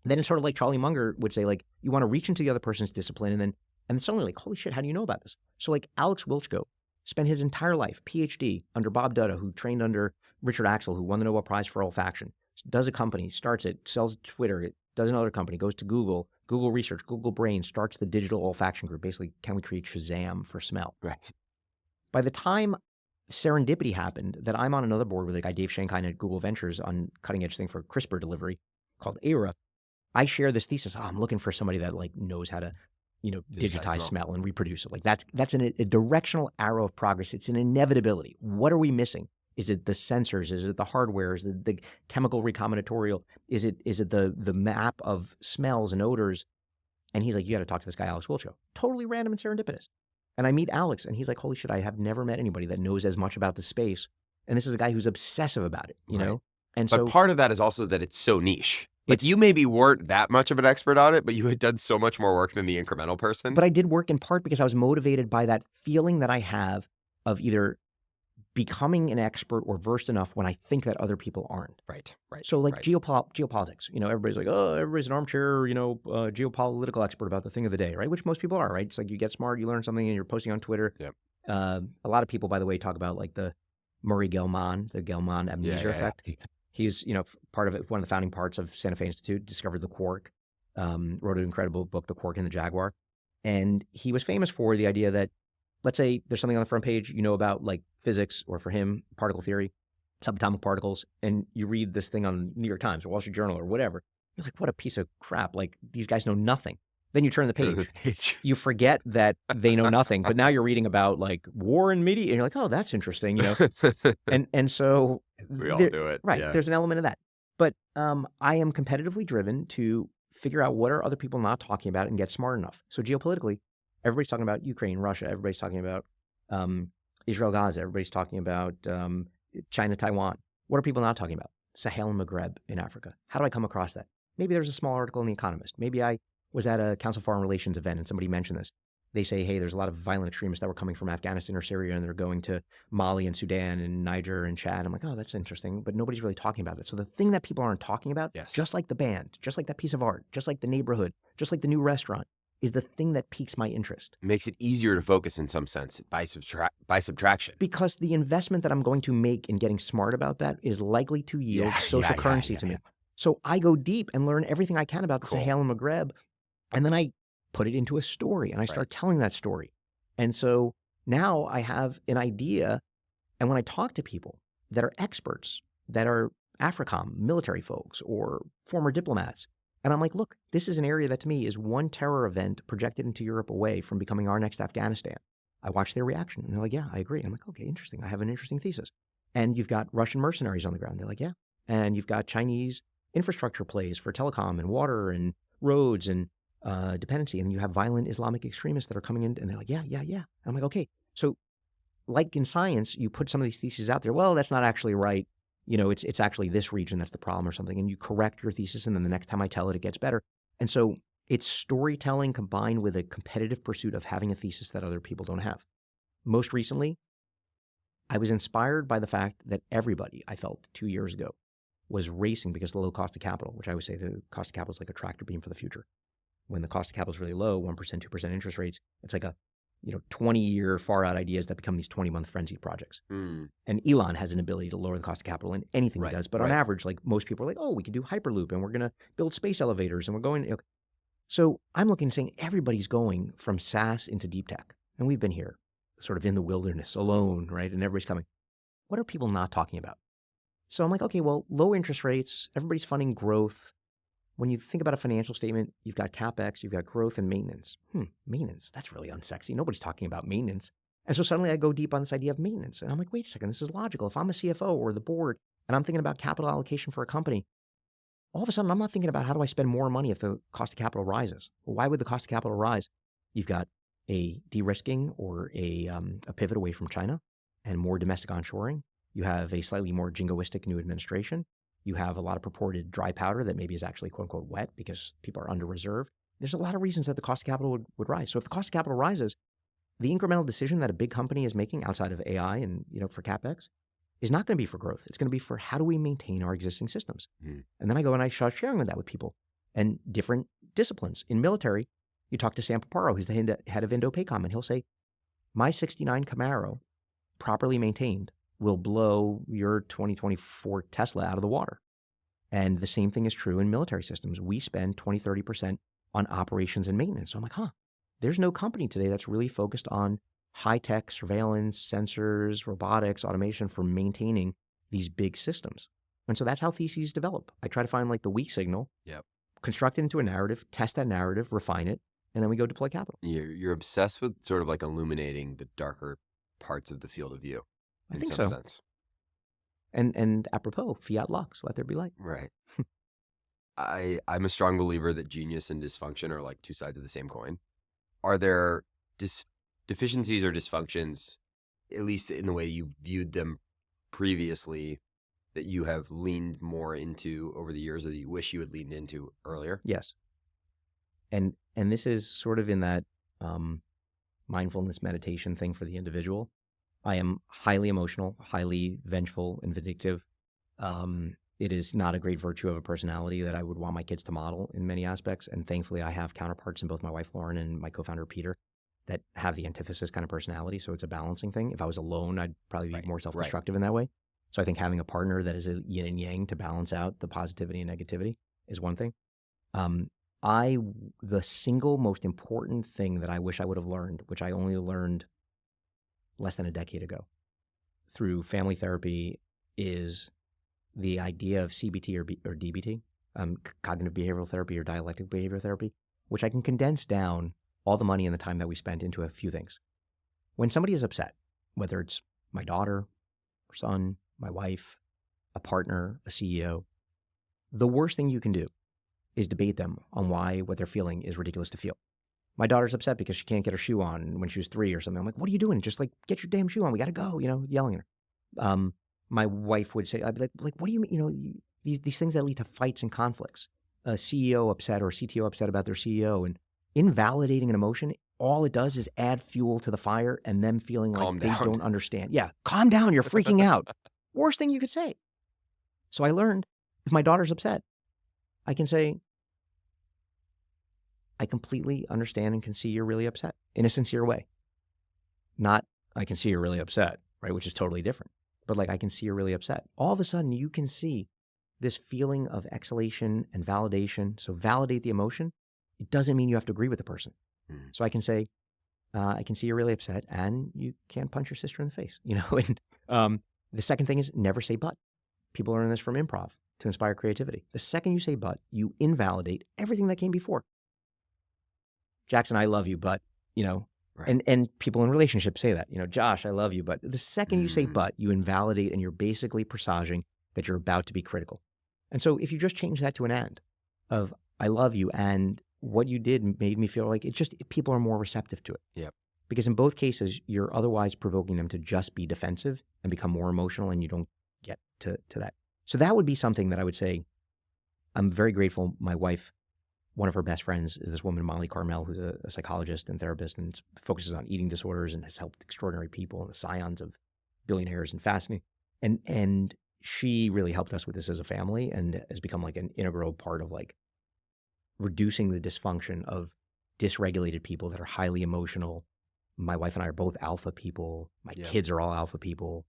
then it's sort of like Charlie Munger would say, like, you want to reach into the other person's discipline and then suddenly like, holy shit, how do you know about this? So like Alex Wilchko spent his entire life, PhD, under Bob Dutta, who trained under Richard Axel, who won the Nobel Prize for olfaction, does a company, starts it, sells Twitter, it does another company, goes to Google Research, Google Brain, starts the digital olfaction group. Basically, can we create Shazam for smell? Right. By the time serendipity happened, that I'm on another board with a guy, Dave Shankine at Google Ventures, on cutting edge thing for CRISPR delivery called ARA, I share this thesis. I'm looking for somebody that like knows how to digitize smell and reproduce it. Like that's a directional arrow of progress. It's an inevitability. What are we missing? Is it the sensors? Is it the hardware? Is it the chemical recombinatorial? Is it the map of smells and odors? And he's like, you got to talk to this guy, Alex Wilchko. Totally random and serendipitous. And I meet Alex, and he's like, holy shit, I have never met anybody that knows as much about the space. And this is a guy who's obsessive about it, you know? And but part of that is also that it's so niche. Like you maybe weren't that much of an expert on it, but you had done so much more work than the incremental person. But I did work in part because I was motivated by that feeling that I have of either becoming an expert or versed enough when I think that other people aren't. Right. So like geopolitics, everybody's like, oh, everybody's an armchair, geopolitical expert about the thing of the day, right? Which most people are, right? It's like you get smart, you learn something, and you're posting on Twitter. Yep. A lot of people, by the way, talk about like the Murray Gell-Mann, the Gell-Mann amnesia effect. Yeah. He's, part of it, one of the founding parts of Santa Fe Institute, discovered the quark, wrote an incredible book, The Quark and the Jaguar. And he was famous for the idea that, let's say there's something on the front page, about like physics, or for him, particle theory, subatomic particles, and you read this thing on New York Times or Wall Street Journal or whatever. You're like, what a piece of crap. Like, these guys know nothing. Then you turn the page. You forget that they know nothing, but now you're reading about like war and media, and you're like, oh, that's interesting, and so we all do it, right? Yeah. There's an element of that, but I am competitively driven to figure out what are other people not talking about and get smart enough. So geopolitically, everybody's talking about Ukraine, Russia. Everybody's talking about Israel, Gaza. Everybody's talking about China, Taiwan. What are people not talking about? Sahel and Maghreb in Africa. How do I come across that? Maybe there's a small article in The Economist. Maybe I was at a Council of Foreign Relations event and somebody mentioned this. They say, hey, there's a lot of violent extremists that were coming from Afghanistan or Syria, and they're going to Mali and Sudan and Niger and Chad. I'm like, oh, that's interesting, but nobody's really talking about it. So the thing that people aren't talking about, just like the band, just like that piece of art, just like the neighborhood, just like the new restaurant, is the thing that piques my interest. It makes it easier to focus in some sense by subtraction. Because the investment that I'm going to make in getting smart about that is likely to yield social currency to me. So I go deep and learn everything I can about the Sahel and Maghreb, and then I put it into a story, and I start telling that story. And so now I have an idea, and when I talk to people that are experts, that are AFRICOM, military folks, or former diplomats, and I'm like, look, this is an area that to me is one terror event projected into Europe away from becoming our next Afghanistan. I watch their reaction, and they're like, yeah, I agree. I'm like, okay, interesting. I have an interesting thesis. And you've got Russian mercenaries on the ground. They're like, yeah. And you've got Chinese infrastructure plays for telecom and water and roads and dependency. And then you have violent Islamic extremists that are coming in and they're like, yeah. And I'm like, okay. So like in science, you put some of these theses out there. Well, that's not actually right. It's actually this region that's the problem or something. And you correct your thesis. And then the next time I tell it, it gets better. And so it's storytelling combined with a competitive pursuit of having a thesis that other people don't have. Most recently, I was inspired by the fact that everybody, I felt 2 years ago, was racing because of the low cost of capital, which I always say the cost of capital is like a tractor beam for the future. When the cost of capital is really low, 1%, 2% interest rates, it's like a 20-year far out ideas that become these 20-month frenzied projects. And Elon has an ability to lower the cost of capital in anything he does. But on average, like most people are like, oh, we can do Hyperloop and we're going to build space elevators and we're going. Okay. So I'm looking and saying everybody's going from SaaS into deep tech. And we've been here sort of in the wilderness alone, right? And everybody's coming. What are people not talking about? So I'm like, okay, well, low interest rates, everybody's funding growth. When you think about a financial statement, you've got CapEx, you've got growth and maintenance. Maintenance, that's really unsexy. Nobody's talking about maintenance. And so suddenly I go deep on this idea of maintenance. And I'm like, wait a second, this is logical. If I'm a CFO or the board and I'm thinking about capital allocation for a company, all of a sudden I'm not thinking about how do I spend more money if the cost of capital rises. Well, why would the cost of capital rise? You've got a de-risking or a pivot away from China and more domestic onshoring. You have a slightly more jingoistic new administration. You have a lot of purported dry powder that maybe is actually quote unquote wet because people are under reserve. There's a lot of reasons that the cost of capital would rise. So if the cost of capital rises, the incremental decision that a big company is making outside of AI and for CapEx is not going to be for growth. It's going to be for how do we maintain our existing systems. And then I go and I start sharing that with people and different disciplines. In military, you talk to Sam Paparo, who's the head of Indo-PACOM, and he'll say, my 69 Camaro, properly maintained, will blow your 2024 Tesla out of the water. And the same thing is true in military systems. We spend 20, 30% on operations and maintenance. So I'm like, there's no company today that's really focused on high-tech surveillance, sensors, robotics, automation for maintaining these big systems. And so that's how theses develop. I try to find like the weak signal, construct it into a narrative, test that narrative, refine it, and then we go deploy capital. You're obsessed with sort of like illuminating the darker parts of the field of view. I think so. Sense. And apropos, fiat lux, let there be light. Right. I'm a strong believer that genius and dysfunction are like two sides of the same coin. Are there deficiencies or dysfunctions, at least in the way you viewed them previously, that you have leaned more into over the years or that you wish you had leaned into earlier? Yes. And this is sort of in that mindfulness meditation thing for the individual. I am highly emotional, highly vengeful and vindictive. It is not a great virtue of a personality that I would want my kids to model in many aspects. And thankfully, I have counterparts in both my wife, Lauren, and my co-founder, Peter, that have the antithesis kind of personality. So it's a balancing thing. If I was alone, I'd probably be more self-destructive in that way. So I think having a partner that is a yin and yang to balance out the positivity and negativity is one thing. The single most important thing that I wish I would have learned, which I only learned less than a decade ago through family therapy, is the idea of CBT or DBT, cognitive behavioral therapy or dialectic behavior therapy, which I can condense down all the money and the time that we spent into a few things. When somebody is upset, whether it's my daughter, or son, my wife, a partner, a CEO, the worst thing you can do is debate them on why what they're feeling is ridiculous to feel. My daughter's upset because she can't get her shoe on when she was 3 or something. I'm like, what are you doing? Just like, get your damn shoe on. We got to go, yelling at her. My wife would say, I'd be like, what do you mean? These things that lead to fights and conflicts. A CEO upset or a CTO upset about their CEO, and invalidating an emotion, all it does is add fuel to the fire and them feeling like they don't understand. Yeah, calm down. You're freaking out. Worst thing you could say. So I learned if my daughter's upset, I can say, I completely understand and can see you're really upset in a sincere way. Not, I can see you're really upset, right? Which is totally different. But like, I can see you're really upset. All of a sudden, you can see this feeling of exhalation and validation. So validate the emotion. It doesn't mean you have to agree with the person. So I can say, I can see you're really upset and you can't punch your sister in the face, And the second thing is never say but. People learn this from improv to inspire creativity. The second you say but, you invalidate everything that came before. Jackson, I love you, but, right. and people in relationships say that, Josh, I love you. But the second you say but, you invalidate and you're basically presaging that you're about to be critical. And so if you just change that to an and of, I love you. And what you did made me feel like people are more receptive to it. Yep. Because in both cases, you're otherwise provoking them to just be defensive and become more emotional, and you don't get to that. So that would be something that I would say I'm very grateful. My wife, one of her best friends is this woman, Molly Carmel, who's a psychologist and therapist and focuses on eating disorders and has helped extraordinary people and the scions of billionaires and fascinating. And she really helped us with this as a family and has become like an integral part of like reducing the dysfunction of dysregulated people that are highly emotional. My wife and I are both alpha people. My kids are all alpha people.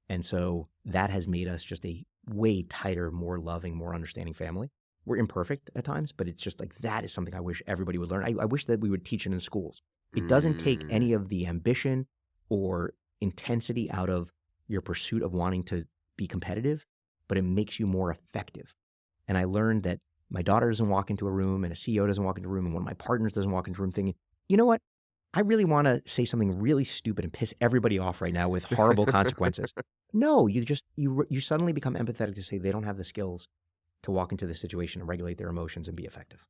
And so that has made us just a way tighter, more loving, more understanding family. We're imperfect at times, but it's just like that is something I wish everybody would learn. I wish that we would teach it in schools. It doesn't take any of the ambition or intensity out of your pursuit of wanting to be competitive, but it makes you more effective. And I learned that my daughter doesn't walk into a room and a CEO doesn't walk into a room and one of my partners doesn't walk into a room thinking, you know what? I really want to say something really stupid and piss everybody off right now with horrible consequences. No, you suddenly become empathetic to say they don't have the skills to walk into the situation and regulate their emotions and be effective.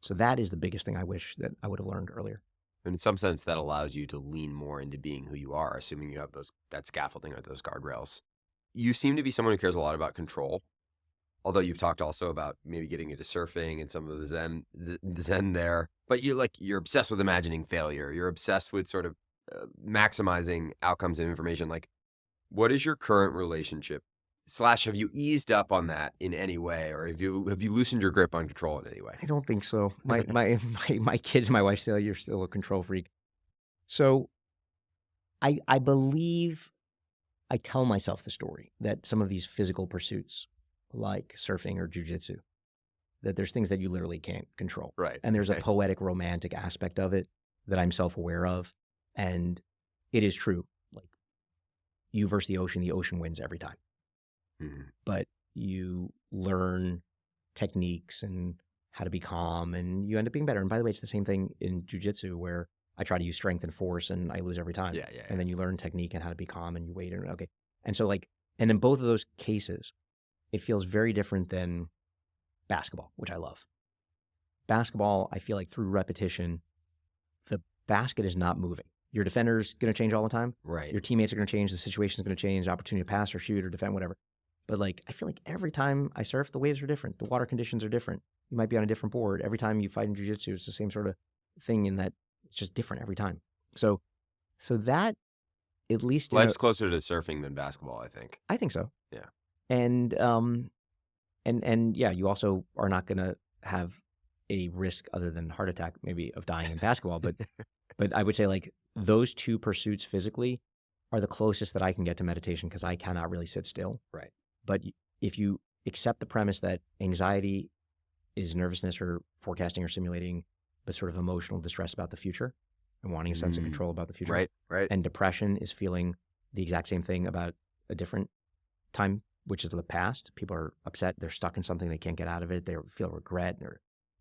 So that is the biggest thing I wish that I would have learned earlier. And in some sense, that allows you to lean more into being who you are, assuming you have that scaffolding or those guardrails. You seem to be someone who cares a lot about control, although you've talked also about maybe getting into surfing and some of the zen there. But you're obsessed with imagining failure. You're obsessed with sort of maximizing outcomes and information. Like, what is your current relationship? / have you eased up on that in any way, or have you loosened your grip on control in any way? I don't think so. My kids, my wife say you're still a control freak. So I believe I tell myself the story that some of these physical pursuits, like surfing or jujitsu, that there's things that you literally can't control. Right. And there's a poetic, romantic aspect of it that I'm self-aware of. And it is true. Like, you versus the ocean wins every time. Mm-hmm. But you learn techniques and how to be calm, and you end up being better. And by the way, it's the same thing in jujitsu where I try to use strength and force and I lose every time. Yeah. And then you learn technique and how to be calm and you wait. And okay. And so and in both of those cases, it feels very different than basketball, which I love. Basketball, I feel like through repetition, the basket is not moving. Your defender's going to change all the time. Right. Your teammates are going to change. The situation's going to change. Opportunity to pass or shoot or defend, whatever. But I feel like every time I surf, the waves are different. The water conditions are different. You might be on a different board. Every time you fight in jiu-jitsu, it's the same sort of thing in that it's just different every time. So that, at least... Life's closer to surfing than basketball, I think. I think so. Yeah. And yeah, you also are not going to have a risk other than heart attack, maybe, of dying in basketball. But I would say those two pursuits physically are the closest that I can get to meditation because I cannot really sit still. Right. But if you accept the premise that anxiety is nervousness or forecasting or simulating, but sort of emotional distress about the future and wanting a sense of control about the future. Right. And depression is feeling the exact same thing about a different time, which is the past. People are upset. They're stuck in something. They can't get out of it. They feel regret.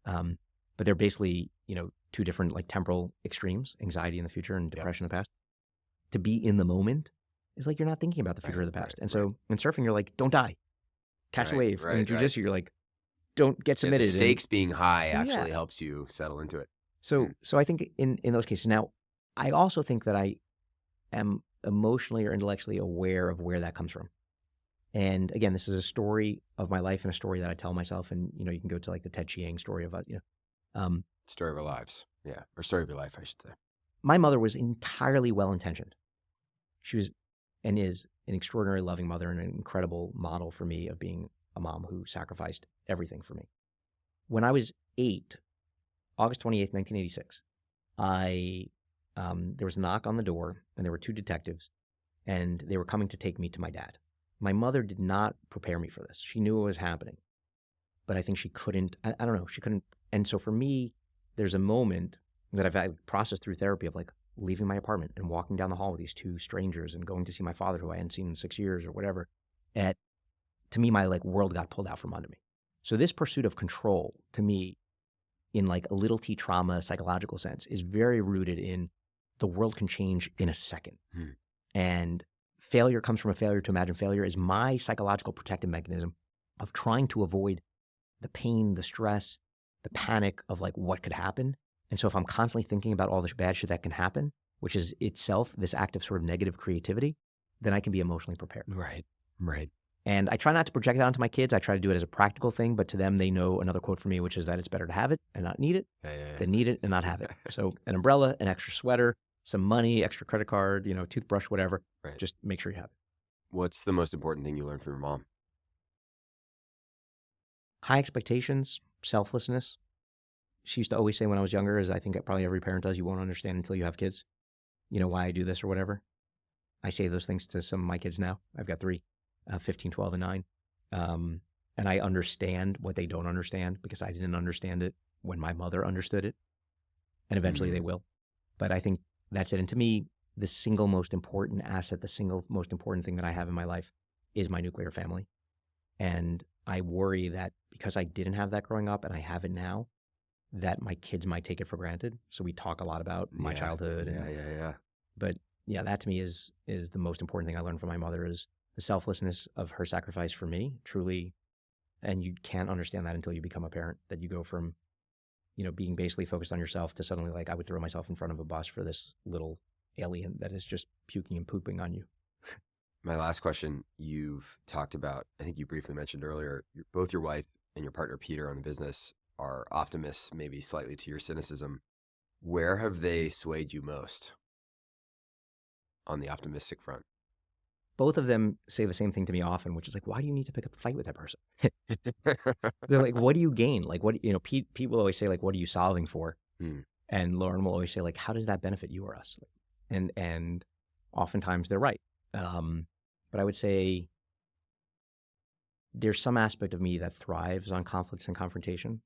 But they're basically, two different temporal extremes, anxiety in the future and depression in the past. To be in the moment is you're not thinking about the future or the past. And so in surfing, you're don't die, catch a wave. And in jiu-jitsu, you're don't get submitted. The stakes being high actually helps you settle into it. So I think in those cases, now I also think that I am emotionally or intellectually aware of where that comes from. And again, this is a story of my life and a story that I tell myself. And, you can go to the Ted Chiang story of, story of our lives. Yeah. Or story of your life, I should say. My mother was entirely well-intentioned. She was and is an extraordinarily loving mother and an incredible model for me of being a mom who sacrificed everything for me. When I was 8, August 28th, 1986, there was a knock on the door and there were 2 detectives and they were coming to take me to my dad. My mother did not prepare me for this. She knew what was happening, but I think she couldn't, I don't know, she couldn't. And so for me, there's a moment that I've processed through therapy of leaving my apartment and walking down the hall with these 2 strangers and going to see my father who I hadn't seen in 6 years or whatever. To me, my world got pulled out from under me. So this pursuit of control to me in a little t trauma psychological sense is very rooted in the world can change in a second. And failure comes from a failure to imagine failure is my psychological protective mechanism of trying to avoid the pain, the stress, the panic of like what could happen. And so if I'm constantly thinking about all this bad shit that can happen, which is itself this act of sort of negative creativity, then I can be emotionally prepared. Right. Right. And I try not to project that onto my kids. I try to do it as a practical thing, but to them, they know another quote from me, which is that it's better to have it and not need it than need it and not have it. So an umbrella, an extra sweater, some money, extra credit card, toothbrush, whatever. Right. Just make sure you have it. What's the most important thing you learned from your mom? High expectations, selflessness. She used to always say when I was younger, as I think probably every parent does, you won't understand until you have kids. You know why I do this or whatever. I say those things to some of my kids now. I've got 3, 15, 12, and 9. And I understand what they don't understand because I didn't understand it when my mother understood it. And eventually they will. But I think that's it. And to me, the single most important asset, the single most important thing that I have in my life is my nuclear family. And I worry that because I didn't have that growing up and I have it now, that my kids might take it for granted. So we talk a lot about my childhood. But yeah, that to me is the most important thing I learned from my mother is the selflessness of her sacrifice for me, truly. And you can't understand that until you become a parent, that you go from, being basically focused on yourself to suddenly like, I would throw myself in front of a bus for this little alien that is just puking and pooping on you. My last question, you've talked about, I think you briefly mentioned earlier, both your wife and your partner, Peter, on the business are optimists, maybe slightly to your cynicism. Where have they swayed you most on the optimistic front? Both of them say the same thing to me often, which is like, why do you need to pick up a fight with that person? They're like, what do you gain? Like, what, Pete will always say, like, what are you solving for? And Lauren will always say, like, how does that benefit you or us? And oftentimes they're right. But I would say there's some aspect of me that thrives on conflicts and confrontation,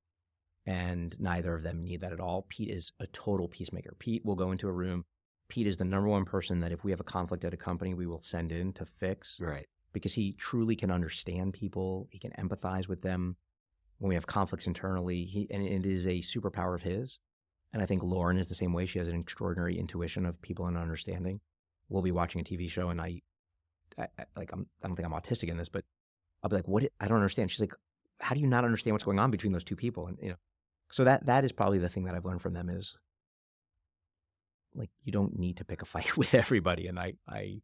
and neither of them need that at all. Pete is a total peacemaker. Pete will go into a room. Pete is the number one person that if we have a conflict at a company, we will send in to fix. Right. Because he truly can understand people. He can empathize with them. When we have conflicts internally, and it is a superpower of his. And I think Lauren is the same way. She has an extraordinary intuition of people and understanding. We'll be watching a TV show, and I don't think I'm autistic in this, but I'll be like, I don't understand. She's like, how do you not understand what's going on between those two people? And so that is probably the thing that I've learned from them is, like, you don't need to pick a fight with everybody. And a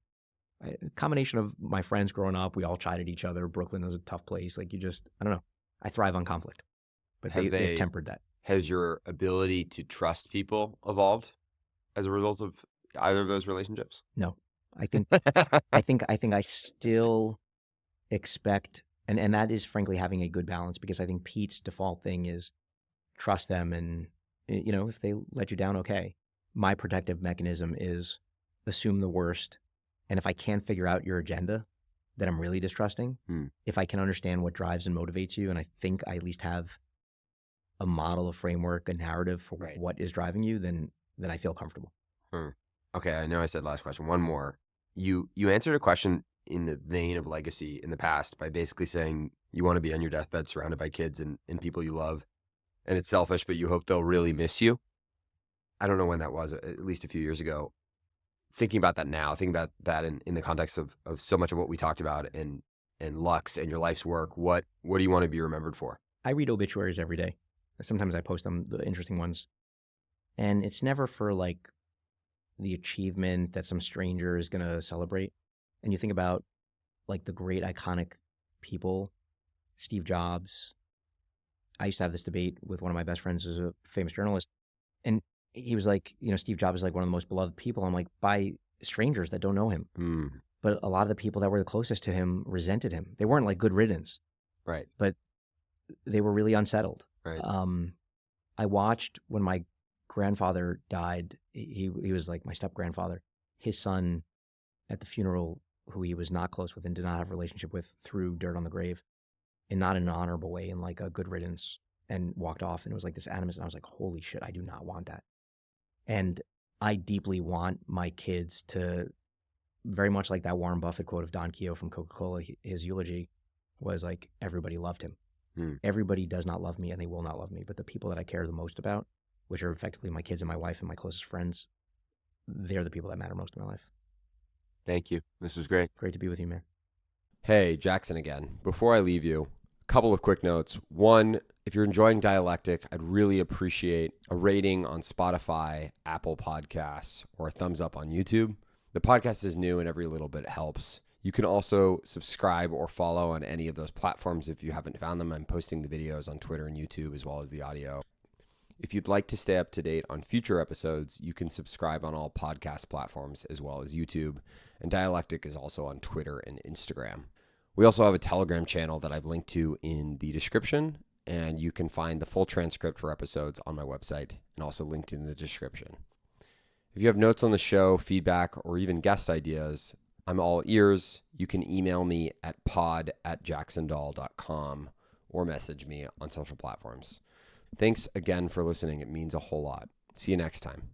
combination of my friends growing up, we all chided each other. Brooklyn was a tough place. Like, I don't know. I thrive on conflict, but they've tempered that. Has your ability to trust people evolved as a result of either of those relationships? No, I think I still expect, and that is frankly having a good balance, because I think Pete's default thing is trust them, and if they let you down, okay. My protective mechanism is assume the worst, and if I can't figure out your agenda, then I'm really distrusting. If I can understand what drives and motivates you, and I think I at least have a model, a framework, a narrative for what is driving you, then I feel comfortable. Okay, I know I said last question. One more. You answered a question in the vein of legacy in the past by basically saying you want to be on your deathbed surrounded by kids and people you love, and it's selfish, but you hope they'll really miss you. I don't know when that was, at least a few years ago. Thinking about that now, thinking about that in the context of so much of what we talked about and Lux and your life's work, what do you want to be remembered for? I read obituaries every day. Sometimes I post them, the interesting ones. And it's never for like the achievement that some stranger is going to celebrate. And you think about like the great iconic people, Steve Jobs. I used to have this debate with one of my best friends who's a famous journalist. And he was like, Steve Jobs is like one of the most beloved people. I'm like, by strangers that don't know him. But a lot of the people that were the closest to him resented him. They weren't like good riddance. Right. But they were really unsettled. Right. I watched when my grandfather died. He was like my step-grandfather. His son at the funeral, who he was not close with and did not have a relationship with, threw dirt on the grave, and not in an honorable way, in like a good riddance, and walked off. And it was like this animus. And I was like, holy shit, I do not want that. And I deeply want my kids to, very much like that Warren Buffett quote of Don Keough from Coca-Cola, his eulogy was like, everybody loved him. Everybody does not love me, and they will not love me. But the people that I care the most about, which are effectively my kids and my wife and my closest friends, they're the people that matter most in my life. Thank you. This was great. Great to be with you, man. Hey, Jackson again. Before I leave you, a couple of quick notes. One, If you're enjoying Dialectic, I'd really appreciate a rating on Spotify, Apple Podcasts, or a thumbs up on YouTube. The podcast is new and every little bit helps. You can also subscribe or follow on any of those platforms if you haven't found them. I'm posting the videos on Twitter and YouTube as well as the audio. If you'd like to stay up to date on future episodes, you can subscribe on all podcast platforms as well as YouTube. And Dialectic is also on Twitter and Instagram. We also have a Telegram channel that I've linked to in the description, and you can find the full transcript for episodes on my website and also linked in the description. If you have notes on the show, feedback, or even guest ideas, I'm all ears. You can email me at pod@jacksondoll.com or message me on social platforms. Thanks again for listening. It means a whole lot. See you next time.